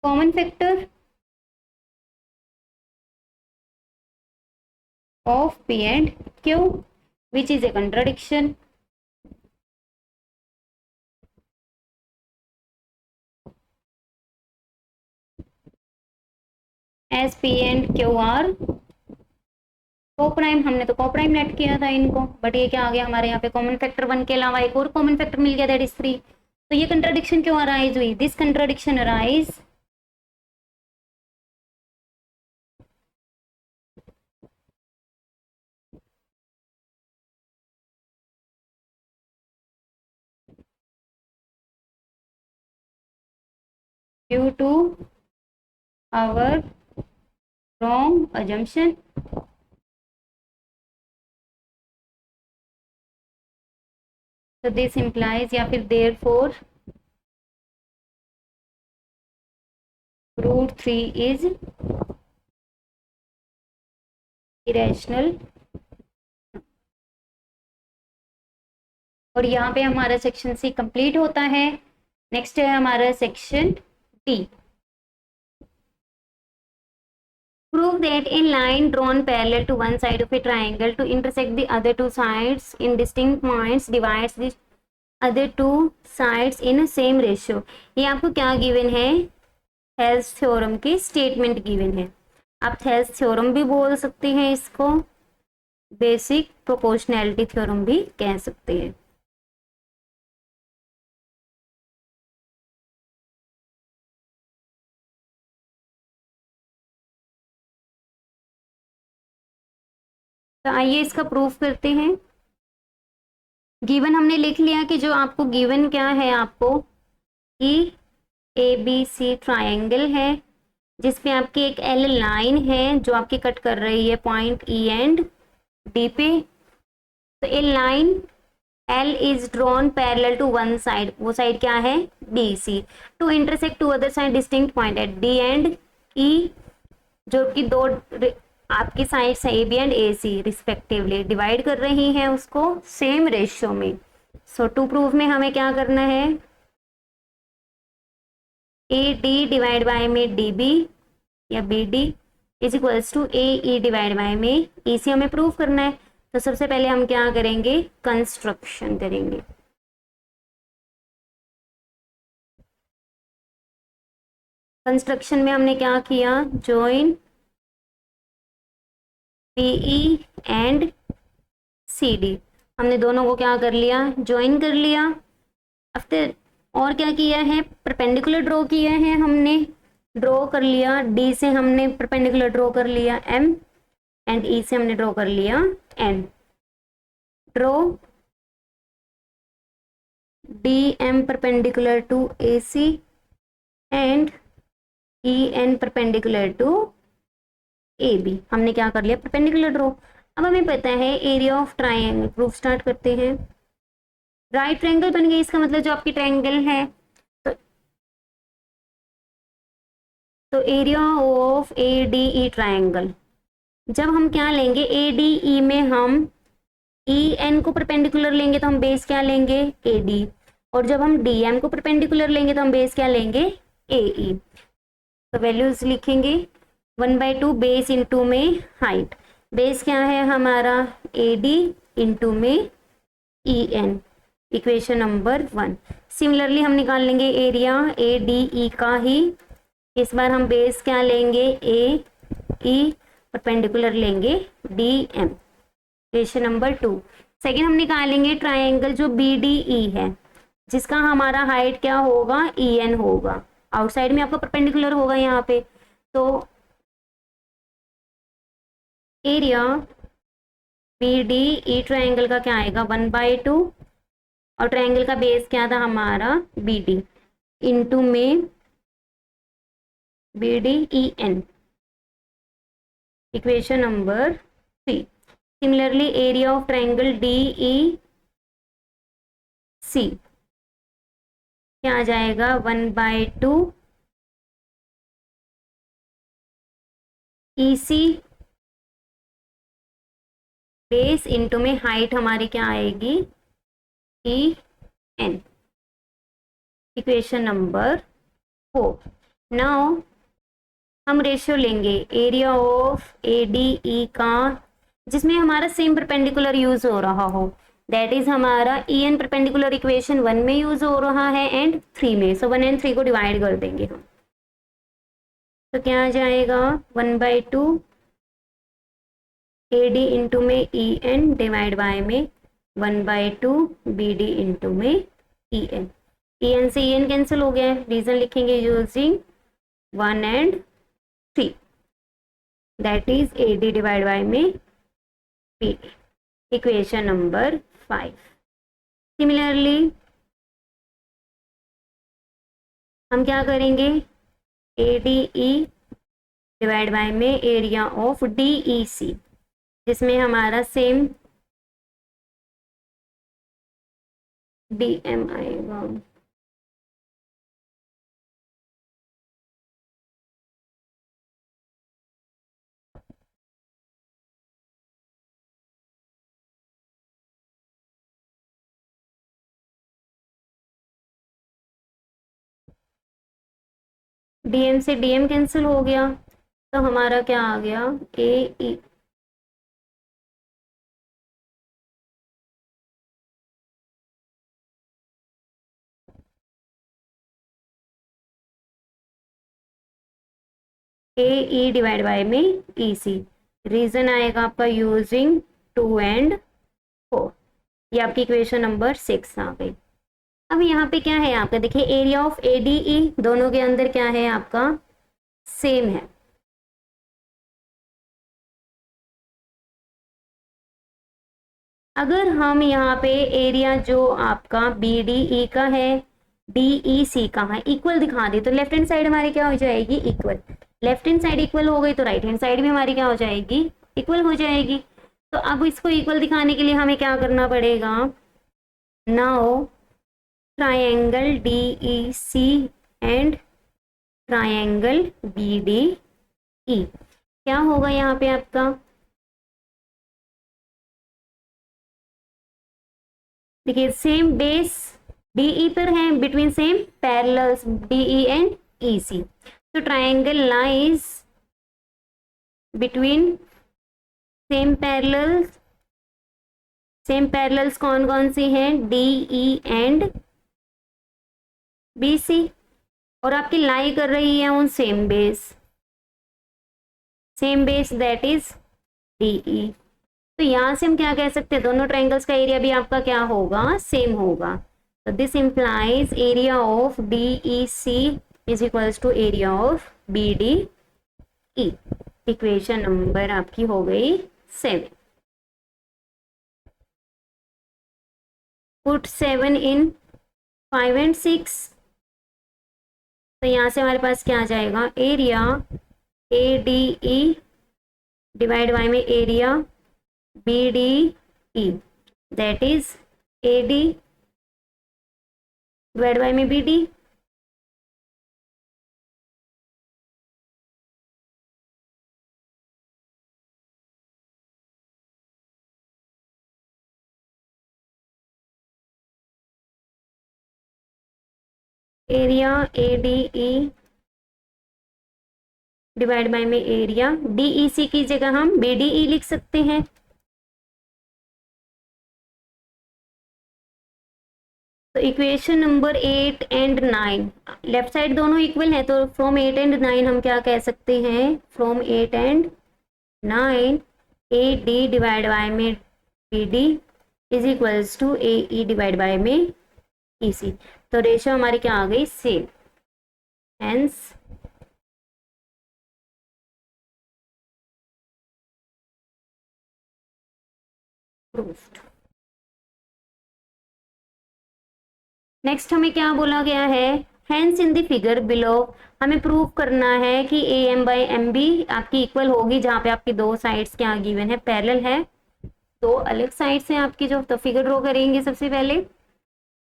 common factor of P and Q, which is a contradiction. As P and Q are co-prime, हमने तो को-प्राइम नेट किया था इनको, बट ये क्या आ गया हमारे यहाँ पे, कॉमन फैक्टर 1 के अलावा एक और कॉमन फैक्टर मिल गया, दैट इज 3। तो ये कंट्राडिक्शन क्यों अराइज हुई, this contradiction arise due to our wrong assumption। तो दिस इम्प्लाइज या फिर therefore √3 इज इरेशनल। और यहाँ पे हमारा सेक्शन सी कंप्लीट होता है। नेक्स्ट है हमारा section D. Prove that a line drawn parallel to one side of a triangle to intersect the other two sides in distinct points divides the other two sides in same ratio। ये आपको क्या गिवन है, थेल्स थ्योरम की स्टेटमेंट गिवन है। आप थेल्स थ्योरम भी बोल सकते हैं इसको, बेसिक प्रोपोर्शनैलिटी थ्योरम भी कह सकते हैं। तो आइए इसका प्रूफ करते हैं। गिवन हमने लिख लिया कि जो आपको गिवन क्या है, आपको कि ABC ट्रायंगल है जिसपे आपकी एक L लाइन है जो आपकी कट कर रही है पॉइंट E एंड D पे। तो a line L is drawn parallel to one side, वो साइड क्या है, BC, to intersect to other side distinct point at D and E, जो कि दो आपकी साइड्स है AB and AC respectively, divide कर रही हैं उसको सेम रेशियो में। सो टू प्रूफ में हमें क्या करना है, AD डिवाइड बाय में DB या BD is equals to AE divide by में EC हमें प्रूफ करना है। तो सबसे पहले हम क्या करेंगे, कंस्ट्रक्शन करेंगे। कंस्ट्रक्शन में हमने क्या किया, जॉइन PE एंड CD, हमने दोनों को क्या कर लिया, ज्वाइन कर लिया। आफ्टर और क्या किया है, परपेंडिकुलर ड्रॉ किया है हमने, ड्रॉ कर लिया, डी से हमने परपेंडिकुलर ड्रॉ कर लिया एम, एंड ई से हमने ड्रॉ कर लिया N. Draw D M perpendicular to A C and E N perpendicular to A B. हमने क्या कर लिया, परपेंडिकुलर ड्रॉ। अब हमें पता है area of triangle, proof start करते हैं। राइट ट्रायंगल बन गई, इसका मतलब जो आपकी ट्रायंगल है, तो area of A D E triangle, जब हम क्या लेंगे, ए डी ई में हम ई एन को परपेंडिकुलर लेंगे तो हम बेस क्या लेंगे, ए डी, और जब हम डी एम को परपेंडिकुलर लेंगे तो हम बेस क्या लेंगे, ए ई। तो वैल्यूज लिखेंगे 1/2 बेस इंटू में हाइट, बेस क्या है हमारा ए डी इंटू में E N, equation number 1। Similarly हम निकाल लेंगे एरिया ए डी ई का ही, इस बार हम बेस क्या लेंगे, ए ई, परपेंडिकुलर लेंगे D M, equation number 2। Second हम निकालेंगे ट्राइंगल जो बी डी ई है, जिसका हमारा हाइट क्या होगा, ई एन होगा, आउटसाइड में आपका परपेंडिकुलर होगा यहाँ पे। तो area B D E triangle का क्या आएगा, 1/2, और ट्रायंगल का बेस क्या था हमारा, बी डी इंटू में B D E N, equation number 3। Similarly area of triangle D E C क्या आ जाएगा, 1/2 ई सी बेस इंटू में हाइट हमारी क्या आएगी, E N, equation number 4। Now हम रेशियो लेंगे area of A D E का, जिसमें हमारा सेम परपेंडिकुलर यूज हो रहा हो, दैट इज हमारा ई एन परपेंडिकुलर इक्वेशन 1 में यूज हो रहा है एंड 3 में, सो 1 एंड 3 को डिवाइड कर देंगे हम, तो क्या आ जाएगा 1/2 ए डी इंटू में ई एन डिवाइड बाय में 1/2 बी डी इंटू में ई एन। ई एन से ई एन कैंसिल हो गया है, रीजन लिखेंगे using 1 and 3, that is A D divide by में B D, equation number 5। Similarly हम क्या करेंगे, A D E divide by में area of D E C, जिसमें हमारा सेम डी एम आएगा, डीएम से डीएम कैंसिल हो गया, तो हमारा क्या आ गया, ए ई, ए ई डिवाइड बाय में ई सी, रीजन आएगा आपका यूजिंग 2 एंड 4, ये आपकी इक्वेशन नंबर 6 आ गई। अब यहाँ पे क्या है आपका, देखिए एरिया ऑफ ए डी ई दोनों के अंदर क्या है आपका, सेम है, अगर हम यहाँ पे एरिया जो आपका बी डी ई का है, डी ई सी का है, इक्वल दिखा दे, तो लेफ्ट हैंड साइड हमारी क्या हो जाएगी, equal, left hand side equal हो गई तो राइट हैंड साइड भी हमारी क्या हो जाएगी, इक्वल हो जाएगी। तो अब इसको इक्वल दिखाने के लिए हमें क्या करना पड़ेगा, now triangle D E C and triangle B D E, क्या होगा यहाँ पे आपका, देखिए सेम बेस डीई पर है, between same parallels DE and EC, तो triangle lies between same parallels, same parallels कौन कौन सी हैं, डीई एंड बीसी, और आपकी लाई कर रही है on same base that is D E. तो यहाँ से हम क्या कह सकते हैं, दोनों ट्रायंगल्स का एरिया भी आपका क्या होगा, सेम होगा, So this implies area of DEC is equals to area of BDE. Equation number आपकी हो गई 7. Put 7 in 5 and 6. तो यहाँ से हमारे पास क्या आ जाएगा, एरिया ADE डिवाइड बाय में area BDE, that is AD divide by में BD. Area ADE divide by में एरिया DEC की जगह हम BDE लिख सकते हैं. तो equation number 8 and 9 left side दोनों इक्वल है, तो फ्रॉम 8 एंड 9 हम क्या कह सकते हैं, from 8 and 9 AD divide by में BD is equals to AE divide by में EC. तो रेशियो हमारी क्या आ गई, सेम. Hence proved. नेक्स्ट हमें क्या बोला गया है, hence in the figure below हमें प्रूव करना है कि AM बाई MB आपकी इक्वल होगी, जहाँ पे आपकी दो साइड्स क्या गिवन है, पैरेलल है. दो अलग साइड्स हैं आपकी जो, तो फिगर ड्रॉ करेंगे सबसे पहले.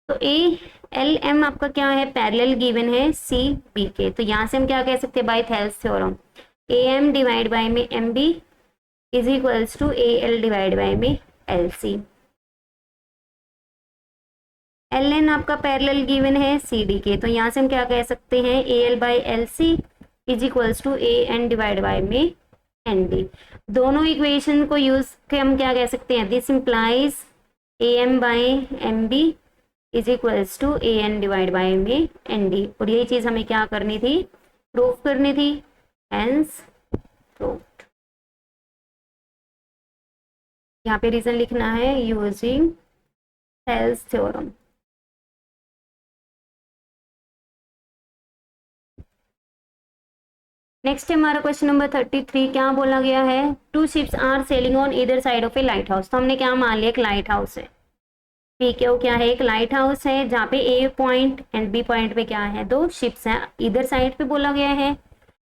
तो ALM आपका क्या है, पैरेलल गिवन है CB के. तो यहाँ से हम क्या कह सकते हैं, by Thales theorem AM divide by में MB is equals to AL divide by में LC. LN आपका पैरेलल गिवन है CD के, तो यहाँ से हम क्या कह सकते हैं, AL by LC is equals to AN divide by में ND. दोनों इक्वेशन को यूज के हम क्या कह सकते हैं, this implies AM by MB is equals to AN divide by में ND. और यही चीज हमें क्या करनी थी, प्रूव करनी थी. Hence proved. यहाँ पे रीजन लिखना है यूजिंग थेल्स थ्योरम. नेक्स्ट है हमारा क्वेश्चन नंबर 33. क्या बोला गया है, two ships are sailing on either side of a light house. तो हमने क्या मान लिया, एक लाइट हाउस है. ठीक है, वो क्या है, एक लाइट हाउस है जहाँ पे A point and B point पे क्या है, दो शिप्स हैं. इधर साइड पे बोला गया है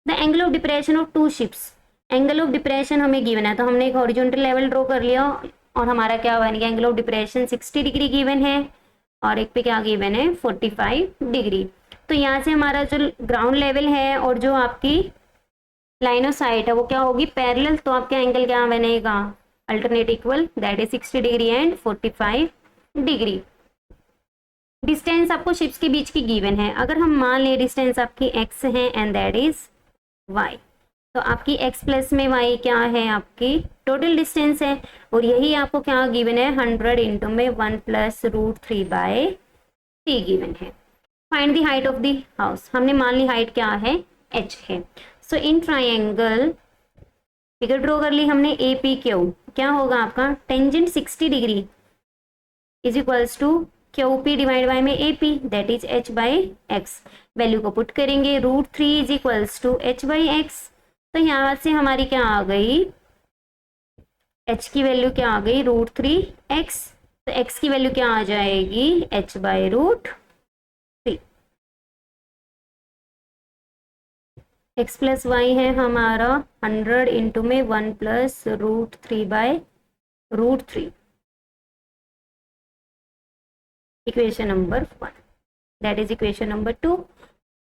the angle of depression of two ships. Angle of depression हमें गिवन है, तो हमने एक हॉरिजॉन्टल लेवल ड्रॉ कर लिया और हमारा क्या बन गया, angle of depression 60 degree given है और एक पे क्या गिवन है, 45 डिग्री. तो यहाँ से हमारा जो ग्राउंड लेवल है और जो आपकी लाइन ऑफ साइट है वो क्या होगी, पैरेलल. तो आपका एंगल क्या बनेगा, alternate equal, that is 60 degree and 45 degree. Distance आपको शिप्स के बीच की गिवन है. अगर हम मान लें डिस्टेंस आपकी x है एंड दैट इज y, तो आपकी x प्लस में y क्या है, आपकी टोटल डिस्टेंस है. और यही आपको क्या गिवन है, 100 इंटू में 1 प्लस √3 बाय 3 गिवन है. Find the height of the house. हमने मान ली हाइट क्या है, h है. So in triangle figure draw कर ली हमने APQ. क्या होगा आपका, tangent 60 degree is equals to QP divide by में AP, that is h by x. Value को पुट करेंगे, √3 is equals to h by x. तो यहाँ से हमारी क्या आ गई, h की वैल्यू क्या आ गई, √3x. तो x की वैल्यू क्या आ जाएगी, h by √3. x plus y है हमारा 100 इंटू में 1 plus √3 by √3. Equation number 1, that is equation number 2.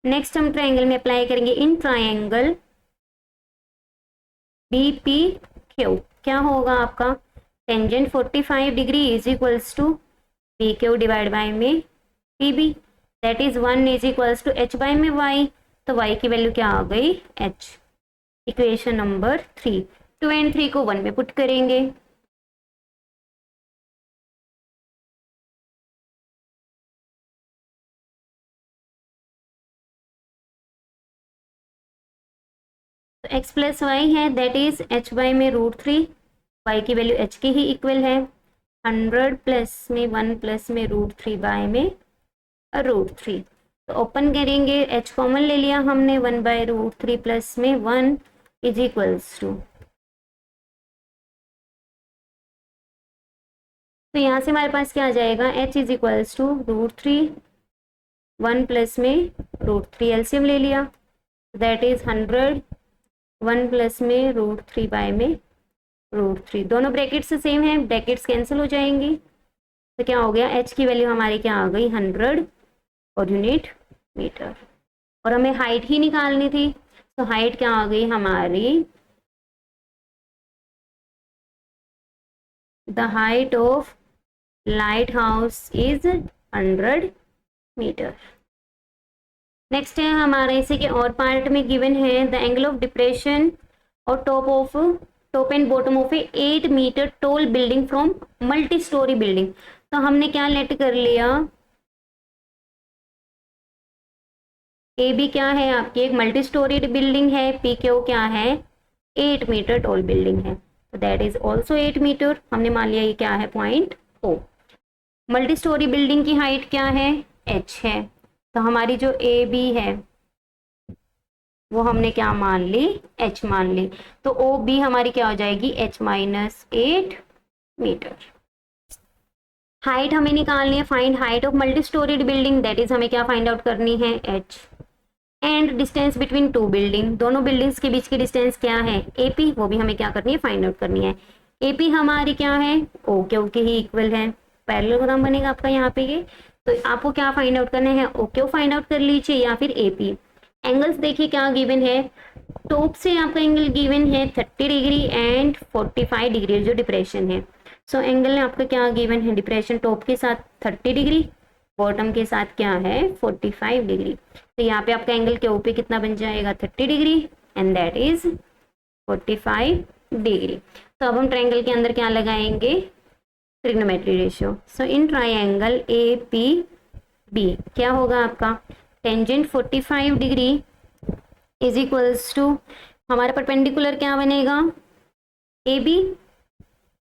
Next हम ट्राइंगल में अप्लाई करेंगे. इन ट्राइंगल BPQ क्या होगा आपका, tangent 45 degree is equals to PQ divide by में PB, that is 1 is equals to h by में y. तो y की वैल्यू क्या आ गई, h. Equation number 3. 2 एंड 3 को 1 में पुट करेंगे. तो x प्लस वाई है, दैट इज h बाई में √3. y की वैल्यू h की ही इक्वल है, 100 प्लस में 1 प्लस में √3 बाय में √3। तो ओपन करेंगे, h कॉमन ले लिया हमने, 1/√3 प्लस में 1 इज इक्वल्स टू, तो यहाँ से हमारे पास क्या आ जाएगा, h is equals to √3, 1 plus में √3, एलसीएम ले लिया, दैट इज 100, 1 प्लस में √3 बाय में √3, दोनों ब्रैकेट से सेम है, ब्रैकेट्स कैंसिल हो जाएंगी, तो क्या हो गया, h की वैल्यू हमारी क्या आ गई, 100 और यूनिट मीटर, और हमें हाइट ही निकालनी थी, तो हाइट क्या आ गई हमारी, the height of light house is 100 metre. Next है हमारे इसी के और पार्ट में गिवन है, द एंगल ऑफ डिप्रेशन और top and bottom of a 8 metre tall building from multi storey building. तो हमने क्या लेट कर लिया, ए बी क्या है आपकी एक मल्टी स्टोरी बिल्डिंग है, पी क्यू क्या है 8 मीटर टॉल बिल्डिंग है, तो दैट इज ऑल्सो 8 मीटर, हमने मान लिया ये क्या है point O. Multi storey building की हाइट क्या है, h है, तो हमारी जो ए बी है वो हमने क्या मान ली, h मान ली, तो ओ बी हमारी क्या हो जाएगी, h-8 मीटर। हाइट हमें निकालनी है, find height of multi storeyed building, that is हमें क्या फाइंड आउट करनी है, h, and distance between two building, दोनों बिल्डिंग्स के बीच की डिस्टेंस क्या है, AP, वो भी हमें क्या करनी है, फाइंड आउट करनी है। AP हमारी क्या है, O क्यू के ही इक्वल है, पैरेललोग्राम बनेगा आपका यहाँ पे ये, तो आपको क्या फाइंड आउट करना है, O क्यू फाइंड आउट कर लीजिए या फिर AP। एंगल्स देखिए क्या गिवन है, टॉप से आपका एंगल गिवन है 30 डिग्री एंड 45 डिग्री जो डिप्रेशन है, सो एंगल आपका क्या गिवन है, डिप्रेशन टॉप के साथ 30 डिग्री, बॉटम के साथ क्या है 45 डिग्री, तो यहाँ पे आपका एंगल के ऊपर कितना बन जाएगा 30 degree and that is 45 degree. तो अब हम ट्रायंगल के अंदर क्या लगाएंगे, trigonometry ratio, so in triangle APB क्या होगा आपका, tangent 45 degree is equals to, हमारा परपेंडिकुलर क्या बनेगा, AB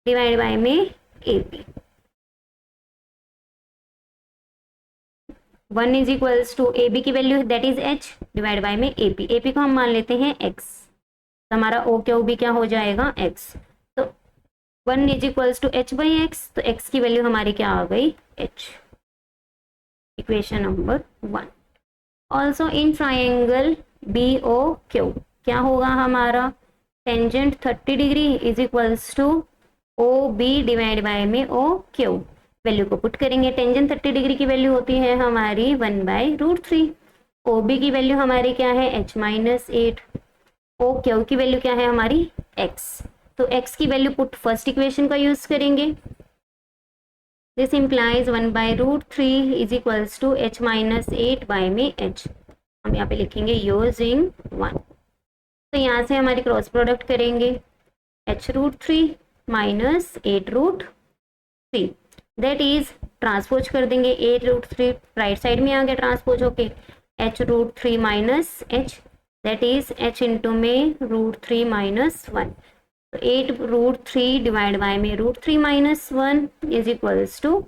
डिवाइड बाय में AP, 1 is equals to AB की value that is h divide by में AP को हम मान लेते हैं x, तो हमारा O क्यू भी क्या हो जाएगा x, तो 1 is equals to h by x, तो x की वैल्यू हमारी क्या आ गई h, equation number 1। Also in triangle BOQ क्या होगा हमारा, tangent 30 degree is equals to OB divide by में OQ, वैल्यू को पुट करेंगे, टेंजेंट 30 डिग्री की वैल्यू होती है हमारी 1/√3, OB की वैल्यू हमारी क्या है h-8, OQ की वैल्यू क्या है हमारी x, तो x की वैल्यू पुट फर्स्ट इक्वेशन का यूज करेंगे, this implies 1/√3 is equals to h-8 by में h, हम यहाँ पे लिखेंगे यूजिंग 1, तो यहाँ से हमारी क्रॉस प्रोडक्ट करेंगे h√3 minus 8√3, that is transpose कर देंगे 8√3 राइट साइड में आ गया ट्रांसपोज होके, h√3 minus h, that is h into में √3 माइनस 1, तो 8√3 डिवाइड बाय में √3 minus 1 is equals to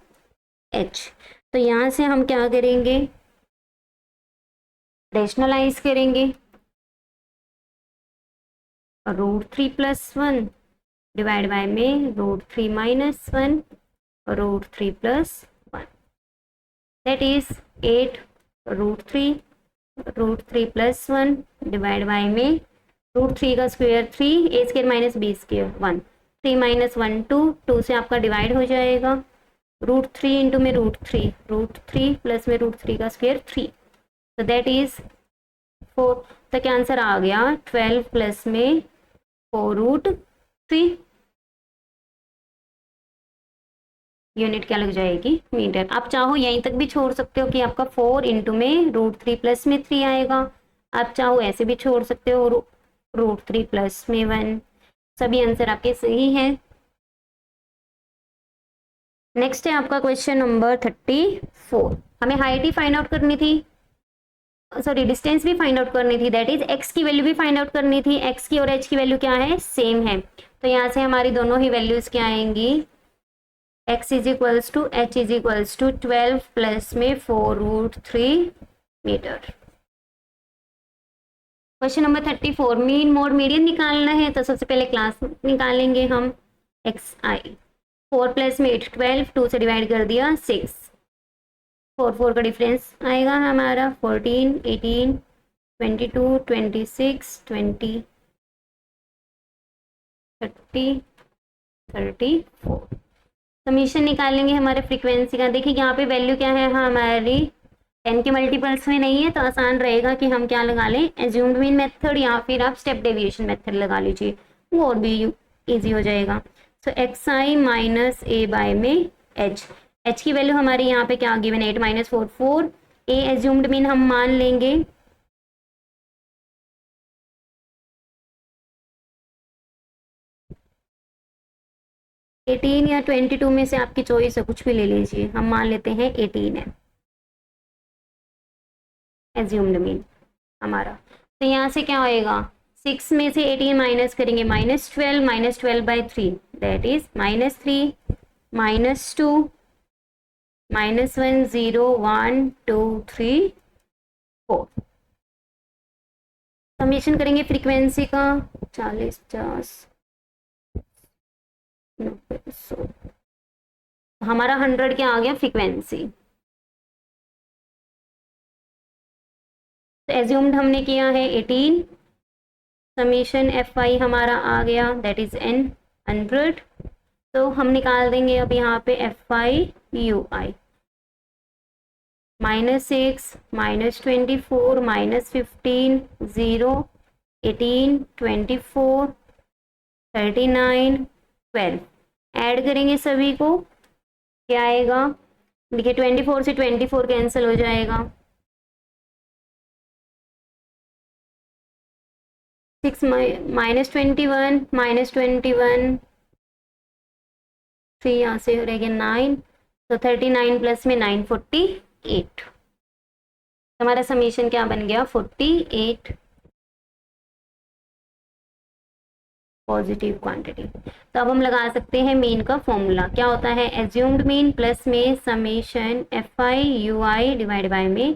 h, तो यहाँ से हम क्या करेंगे, रेशनलाइज करेंगे, √3 प्लस 1 डिवाइड बाय में √3 minus 1 √3 plus 1, that is 8√3 plus 1 divide by में √3 का square 3, a square minus b square 1, 3 minus 1 2 से आपका डिवाइड हो जाएगा, √3 इंटू में √3 प्लस में √3 का स्क्वायर 3, तो दैट इज 4, तो क्या आंसर आ गया 12 प्लस में 4√3, यूनिट क्या लग जाएगी मीटर। आप चाहो यहीं तक भी छोड़ सकते हो कि आपका 4 इंटू में √3 प्लस में 3 आएगा, आप चाहो ऐसे भी छोड़ सकते हो √3 प्लस में 1, सभी आंसर आपके सही हैं। नेक्स्ट है आपका क्वेश्चन नंबर 34, हमें हाइट ही फाइंड आउट करनी थी, सॉरी डिस्टेंस भी फाइंड आउट करनी थी, दैट इज x की वैल्यू भी फाइंड आउट करनी थी, x की और h की वैल्यू क्या है सेम है, तो यहाँ से हमारी दोनों ही वैल्यूज क्या आएंगी x is equals to h is equals to 12 plus में 4√3 metre. Question number 34, mean mode median निकालना है तो सबसे पहले क्लास निकालेंगे हम एक्स आई। 4 प्लस में 8 12, 2 से डिवाइड कर दिया 6, 4 4 का डिफरेंस आएगा हमारा 14 18 22 26 20 30 34। समीशन निकालेंगे हमारे फ्रीक्वेंसी का। देखिए यहाँ पे वैल्यू क्या है हमारी 10 के मल्टीपल्स में नहीं है, तो आसान रहेगा कि हम क्या लगा लें, एज्यूम्ड मीन मेथड या फिर आप स्टेप डेविएशन मेथड लगा लीजिए, वो और भी इजी हो जाएगा। सो एक्स आई माइनस ए बाय में एच की वैल्यू हमारी यहाँ पे क्या गिवन है 8 माइनस 4 4। ए एज्यूम्ड मीन हम मान लेंगे 18 या 22 में से आपकी चॉइस है, कुछ भी ले लीजिए, हम मान लेते हैं 18 है एज्यूम्ड मीन हमारा। तो यहाँ से क्या होएगा 6 में से 18 माइनस करेंगे -12 बाई 3 दैट इज -3 -2 -1 0 1 2 3 4। समीशन करेंगे फ्रीक्वेंसी का 40 50 90 100, हमारा 100 क्या आ गया फ्रीक्वेंसी। तो एज्यूम्ड हमने किया है 18, समीशन एफ आई हमारा आ गया दैट इज n 100। तो हम निकाल देंगे अब यहाँ पे F I you I -6 -24 -15 0 18 24 39 12 add करेंगे सभी को, क्या आएगा देखिए 24 से 24 कैंसिल हो जाएगा, 6 -21 -21 3 यहाँ से रह गया 9, तो 39 प्लस में 9 48। हमारा समीशन क्या बन गया 48 पॉजिटिव क्वांटिटी। तो अब हम लगा सकते हैं मीन का फॉर्मूला, क्या होता है एज्यूम्ड मीन प्लस में summation F I you I divide by में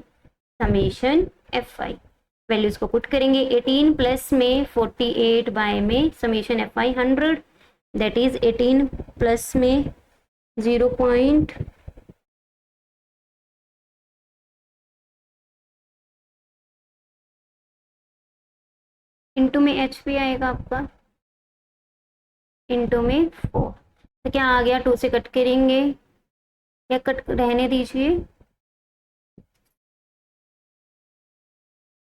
समीशन एफ आई। वैल्यूज को पुट करेंगे 18 प्लस में 48 बाय में summation F I 100 that is 18 plus में 0 पॉइंट इंटू में एच पी आएगा आपका इंटू में 4। तो क्या आ गया 2 से कट करेंगे या कट रहने दीजिए,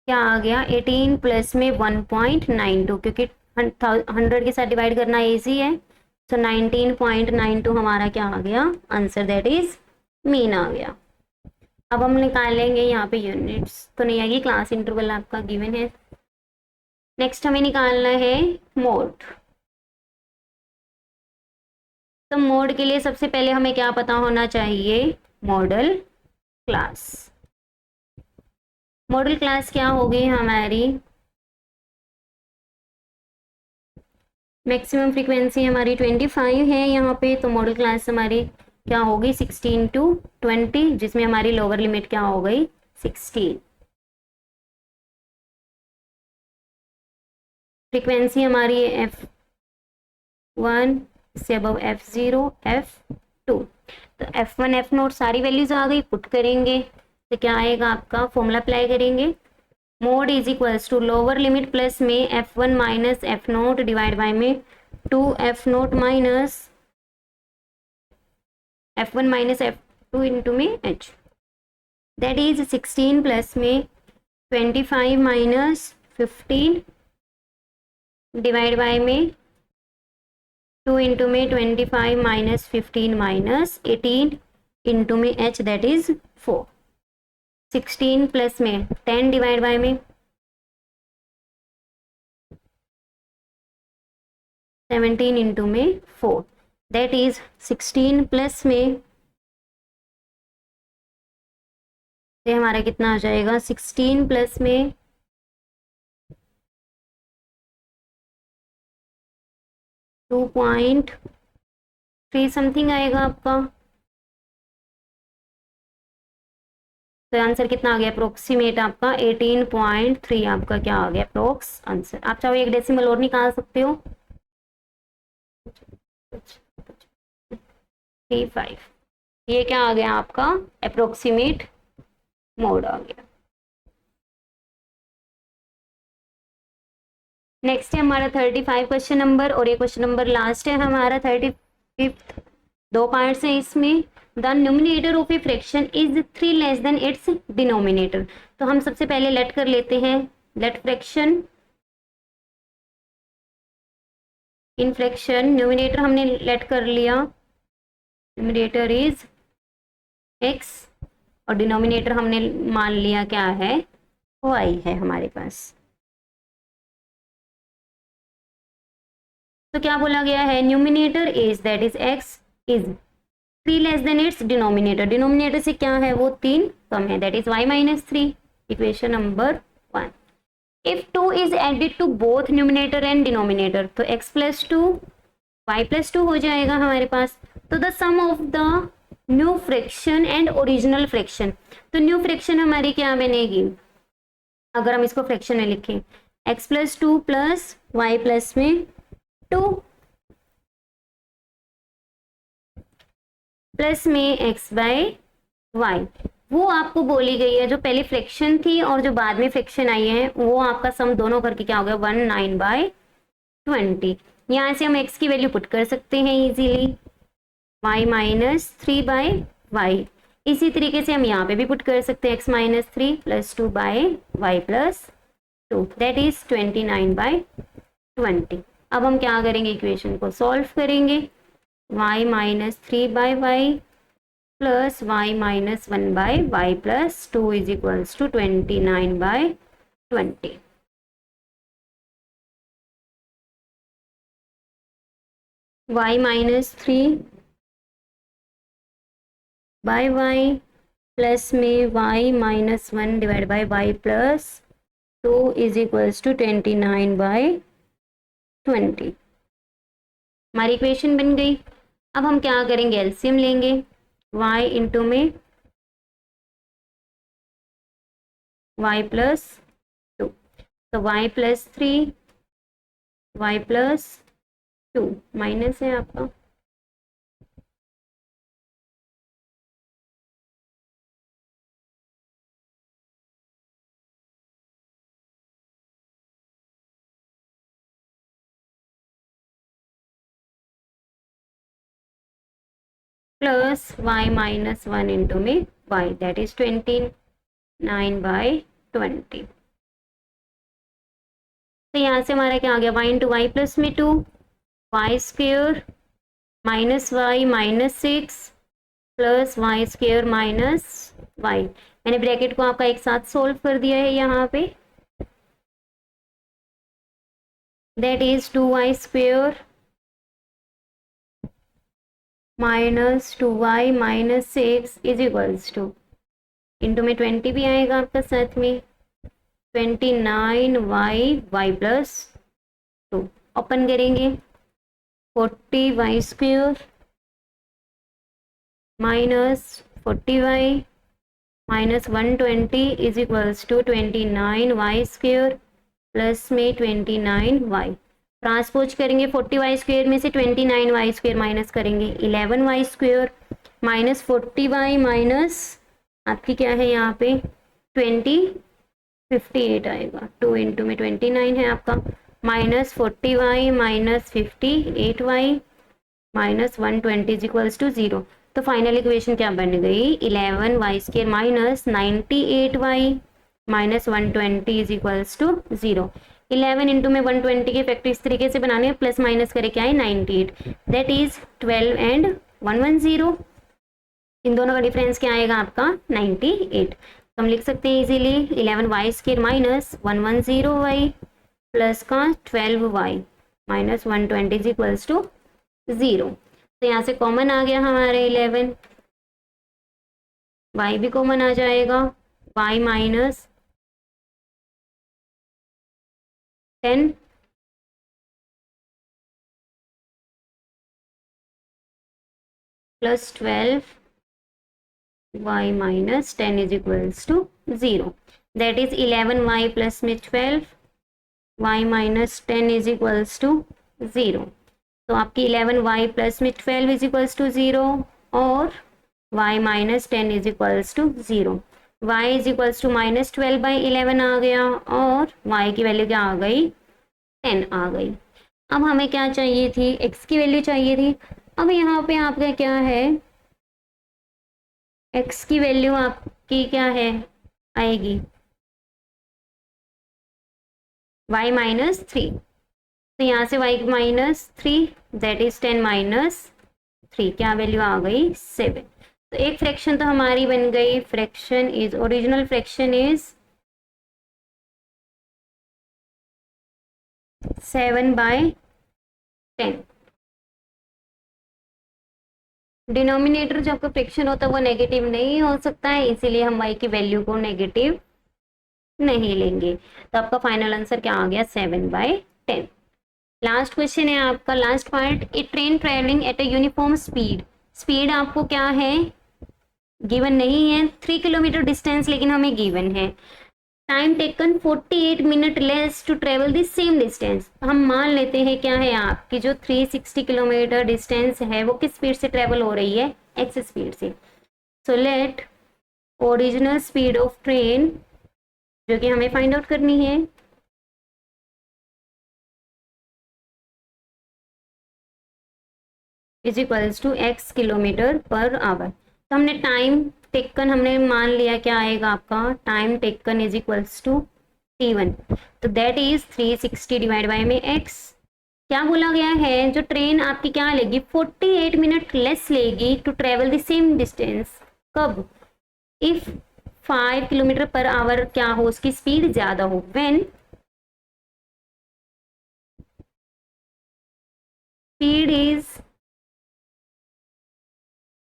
क्या आ गया 18 प्लस में 1.92, क्योंकि 100 के साथ डिवाइड करना इजी है, तो 19.92 हमारा क्या आ गया आंसर दैट इज मीन आ गया। अब हम निकालेंगे यहाँ पे यूनिट्स तो नहीं आएगी, क्लास इंटरवल आपका गिवन है। नेक्स्ट हमें निकालना है मोड। तो मोड के लिए सबसे पहले हमें क्या पता होना चाहिए मॉडल क्लास। मॉडल क्लास क्या होगी हमारी, मैक्सिमम फ्रीक्वेंसी हमारी 25 है यहाँ पे, तो मॉडल क्लास हमारी क्या होगी 16 to 20, जिसमें हमारी लोअर लिमिट क्या हो गई 16। फ्रीक्वेंसी हमारी है F1 से अबव F0 F2। तो F1 F0 सारी वैल्यूज आ गई, पुट करेंगे तो क्या आएगा आपका फॉर्मूला अप्लाई करेंगे, mode is equals to lower limit plus में F1 minus F0 divide by में 2 F0 minus F1 minus F2 into में H दैट इज 16 प्लस में 25 माइनस 15 डिवाइड बाय में 2 इंटू में 25 माइनस 15 माइनस 18 इंटू में H दैट इज 4। 16 प्लस में 10 डिवाइड बाय में 17 इंटू में 4 दैट इज 16 प्लस में ये हमारा कितना आ जाएगा 16 प्लस में 2.3 3 समथिंग आएगा आपका। तो आंसर कितना आ गया अप्रोक्सीमेट आपका 18.3 आपका क्या आ गया अप्रोक्स आंसर। आप चाहो एक डेसिमल और निकाल सकते हो 35। ये क्या आ गया आपका अप्रोक्सीमेट मोड आ गया। नेक्स्ट है हमारा 35 क्वेश्चन नंबर, और ये क्वेश्चन नंबर लास्ट है हमारा 35। दो पार्ट्स हैं इसमें। The numerator of a fraction is 3 less than its denominator. तो हम सबसे पहले लेट कर लेते हैं, let fraction in fraction. Numerator हमने लेट कर लिया, न्यूमिनेटर इज x, और डिनोमिनेटर हमने मान लिया क्या है y है हमारे पास। तो क्या बोला गया है, numerator is that is x is 3 less than its denominator. Denominator से क्या है वो 3 कम है, that is y minus 3। Equation number 1। If 2 is added to both numerator and denominator, तो x प्लस 2 y प्लस 2 हो जाएगा हमारे पास। तो the sum of the new fraction and original fraction, तो न्यू फ्रैक्शन हमारी क्या बनेगी, अगर हम इसको फ्रैक्शन में लिखें, x plus 2 plus y plus में 2 प्लस में x बाय y, वो आपको बोली गई है। जो पहले फ्रैक्शन थी और जो बाद में फ्रैक्शन आई है, वो आपका सम दोनों करके क्या हो गया 19/20। यहाँ से हम x की वैल्यू पुट कर सकते हैं इजीली, y माइनस 3/y। इसी तरीके से हम यहाँ पे भी पुट कर सकते हैं x minus 3 plus 2/y plus 2, that is 29/20। अब हम क्या करेंगे, इक्वेशन को सॉल्व करेंगे। y minus 3/y plus y minus 1/y plus 2 is equals to 29/20। y minus 3/y plus में y minus 1 divide by y plus 2 is equals to 29/20। हमारी इक्वेशन बन गई। अब हम क्या करेंगे, एलसीएम लेंगे, y इंटू में y प्लस 2, तो y plus 3 y plus 2 minus है आपका, प्लस y माइनस 1 इंटू में y, दैट इज 29/20। तो यहाँ से हमारा क्या आ गया, y इंटू वाई प्लस में 2, y square minus y minus 6 plus y square minus y. मैंने ब्रैकेट को आपका एक साथ सोल्व कर दिया है यहाँ पे, that is 2y square minus 2y minus 6 is equals to, into में 20 भी आएगा आपका साथ में, 29y प्लस 2। ओपन करेंगे, 40y square minus 40y minus 120 is equals to 29y square plus में 29y। ट्रांसपोज करेंगे 40y स्क्वेयर में से 29y स्क्वेयर माइनस करेंगे 11y square minus 40y minus आपकी क्या है यहाँ पे 58 आएगा, 2 इंटू में 29 है आपका, minus 40y minus 58y minus 120 is equals to 0। तो फाइनल इक्वेशन क्या बन गई, 11y square minus 98y minus 120 is equals to 0। 11 into में 120 के फैक्टर इस तरीके से बनाने, प्लस माइनस करे क्या है 98, दैट इज 12 एंड 110। इन दोनों का डिफरेंस क्या आएगा आपका 98। तो हम लिख सकते हैं easily 11y square minus 110y plus का 12y minus 120 is equals to 0। तो यहाँ से कॉमन आ गया हमारे 11, y भी कॉमन आ जाएगा, y minus 10 plus 12 y minus 10 is equals to 0, that is 11y plus में 12 y minus 10 is equals to 0। तो आपकी 11y प्लस में 12 इज इक्वल्स टू 0 और y minus 10 is equals to 0। y is equals to minus 12/11 आ गया और y की वैल्यू क्या आ गई, 10 आ गई। अब हमें क्या चाहिए थी, x की वैल्यू चाहिए थी। अब यहाँ पे आपका क्या है, x की वैल्यू आपकी क्या है आएगी, y माइनस 3। तो यहाँ से y minus 3 that is 10 minus 3, क्या वैल्यू आ गई 7। तो एक फ्रैक्शन तो हमारी बन गई, fraction is, original fraction is 7/10। Denominator जो आपका फ्रैक्शन होता है वो नेगेटिव नहीं हो सकता है, इसीलिए हम y की वैल्यू को नेगेटिव नहीं लेंगे। तो आपका फाइनल आंसर क्या आ गया, 7/10। लास्ट क्वेश्चन है आपका, last part, A train travelling at a uniform speed. Speed आपको क्या है, गिवन नहीं है, 3 किलोमीटर डिस्टेंस लेकिन हमें गिवन है। Time taken 48 minute less to travel the same distance. हम मान लेते हैं क्या है आपकी जो 360 किलोमीटर डिस्टेंस है वो किस स्पीड से ट्रेवल हो रही है, एक्स स्पीड से। So let original speed of train, जो कि हमें फाइंड आउट करनी है, is equals to x kilometre per hour. तो हमने टाइम टेकन हमने मान लिया क्या आएगा आपका, time taken is equals to t1, तो दैट इज 360 डिवाइड बाय में x। क्या बोला गया है, जो ट्रेन आपकी क्या लेगी, 48 मिनट लेस लेगी to travel the same distance. कब, इफ 5 किलोमीटर पर आवर क्या हो, उसकी स्पीड ज्यादा हो, when speed is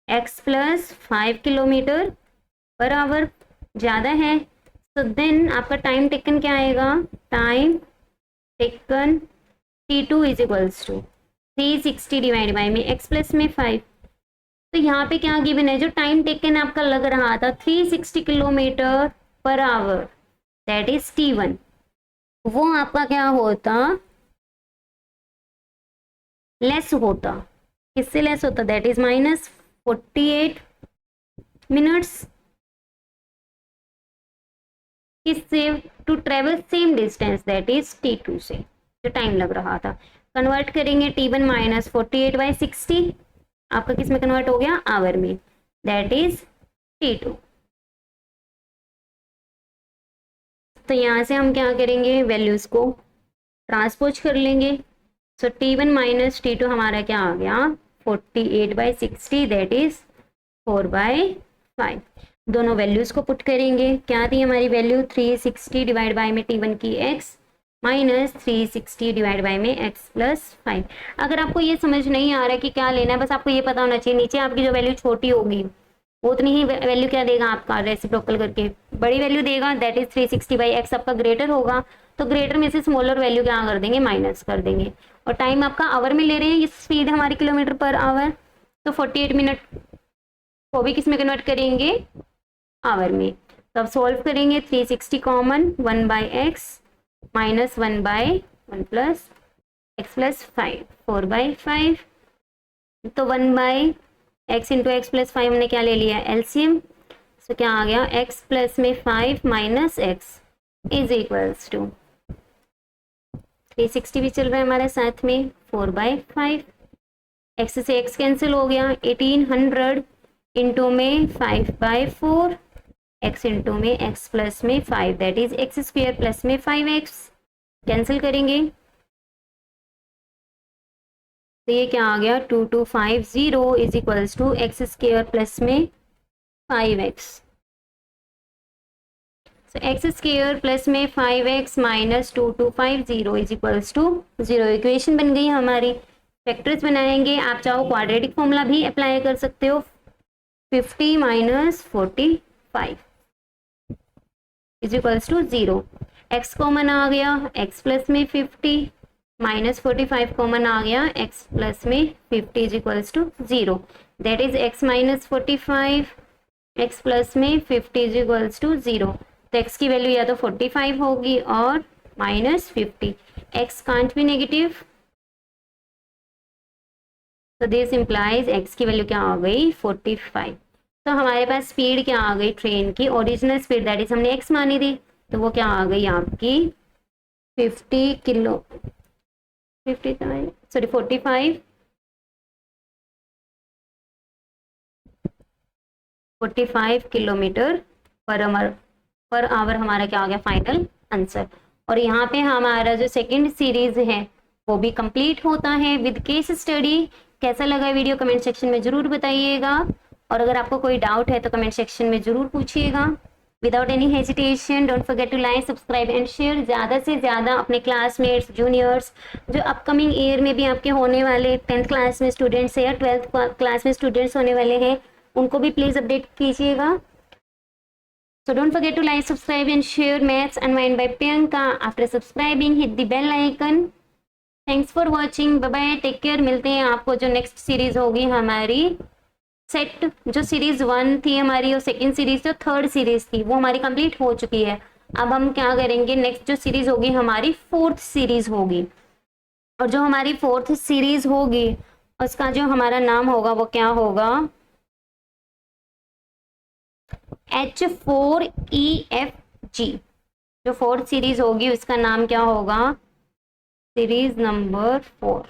x plus 5 kilometre per hour ज़्यादा है। तो देन आपका टाइम टेकन क्या आएगा, time taken t2 is equals to 360 divide by में x प्लस में 5। तो यहाँ पे क्या गिवन है, जो टाइम टेकन आपका लग रहा था 360 kilometre per our, that is t1, वो आपका क्या होता, लेस होता। किससे लेस होता, दैट इज माइनस 48 मिनट्स, किससे, to travel same distance, that is t2 से, जो टाइम लग रहा था। कन्वर्ट करेंगे t1 माइनस 48/60, आपका किस में कन्वर्ट हो गया, आवर में, दैट इज t2। तो यहाँ से हम क्या करेंगे, वैल्यूज को ट्रांसपोज कर लेंगे। सो t1 माइनस t2 हमारा क्या आ गया, 48/60, दैट इज 4/5। दोनों वैल्यूज को पुट करेंगे, क्या थी हमारी वैल्यू, 360 डिवाइड बाय में t1 की x माइनस 360 डिवाइड बाय में x प्लस 5। अगर आपको ये समझ नहीं आ रहा है कि क्या लेना है, बस आपको ये पता होना चाहिए, नीचे आपकी जो वैल्यू छोटी होगी वो उतनी ही वैल्यू क्या देगा आपका, रेसिप्रोकल करके बड़ी वैल्यू देगा, दैट इज 360/x आपका ग्रेटर होगा, तो ग्रेटर में से स्मॉलर वैल्यू क्या कर देंगे, माइनस कर देंगे। और टाइम आपका आवर में ले रहे हैं, ये स्पीड हमारी किलोमीटर पर आवर, तो 48 मिनट को भी किस में कन्वर्ट करेंगे, आवर में। तो अब सॉल्व करेंगे, 360 common, 1/x minus 1/1 plus x plus 5, 4/5। तो 1/x इंटू एक्स प्लस 5 हमने क्या ले लिया, एलसीएम। तो क्या आ गया, x प्लस में 5 minus x is equals to 360 भी चल रहा है हमारे साथ में, 4/5। x से x कैंसिल हो गया, 1800 इंटू में 5/4, x इंटू में x प्लस में 5, that is x square plus में 5x, कैंसिल करेंगे तो ये क्या आ गया, 2250 is equals to x square plus में 5x। So x square plus में 5x minus 2250 is equals to 0। Equation बन गई हमारी। फैक्टर्स बनाएंगे, आप चाहो क्वाड्रेटिक फॉर्मूला भी अप्लाई कर सकते हो, 50 minus 45 is equals to 0। x common आ गया, x प्लस में 50 माइनस 45 कॉमन आ गया, x प्लस में 50 is equals to 0। That is x minus 45, x plus में 50 इज इक्वल्स टू 0। तो x की वैल्यू या तो 45 होगी और minus 50, x can't be negative, तो दिस इम्प्लाइज x की वैल्यू क्या आ गई 45। तो हमारे पास स्पीड क्या आ गई ट्रेन की, ओरिजिनल स्पीड दैट इज हमने x मानी थी, तो वो क्या आ गई आपकी 50 kilo 50 sorry 45 kilometre per our हमारा क्या आ गया फाइनल आंसर। और यहाँ पे हमारा जो सेकंड सीरीज है वो भी कंप्लीट होता है विद केस स्टडी। कैसा लगा वीडियो कमेंट सेक्शन में जरूर बताइएगा, और अगर आपको कोई डाउट है तो कमेंट सेक्शन में जरूर पूछिएगा। Without any hesitation don't forget to like subscribe and share. ज़्यादा से ज़्यादा अपने क्लासमेट्स जूनियर्स जो अपकमिंग ईयर में भी आपके होने वाले 10th क्लास में स्टूडेंट्स है या 12th क्लास में स्टूडेंट्स होने वाले हैं उनको भी प्लीज़ अपडेट कीजिएगा। So don't forget to like, subscribe and share Maths Unwind by Priyanka. After subscribing, hit the bell icon. Thanks for watching. Bye bye. Take care. मिलते हैं आपको जो नेक्स्ट सीरीज होगी हमारी सेट, जो सीरीज 1 थी हमारी और सेकंड सीरीज जो थर्ड सीरीज थी वो हमारी कंप्लीट हो चुकी है। अब हम क्या करेंगे, नेक्स्ट जो सीरीज होगी हमारी फोर्थ सीरीज होगी, और जो हमारी फोर्थ सीरीज होगी उसका जो हमारा नाम होगा वो क्या होगा H4EFG। जो फोर्थ सीरीज होगी उसका नाम क्या होगा, series number 4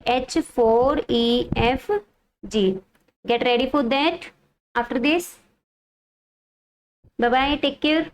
H4EFG। Get ready for that after this. Bye bye, take care.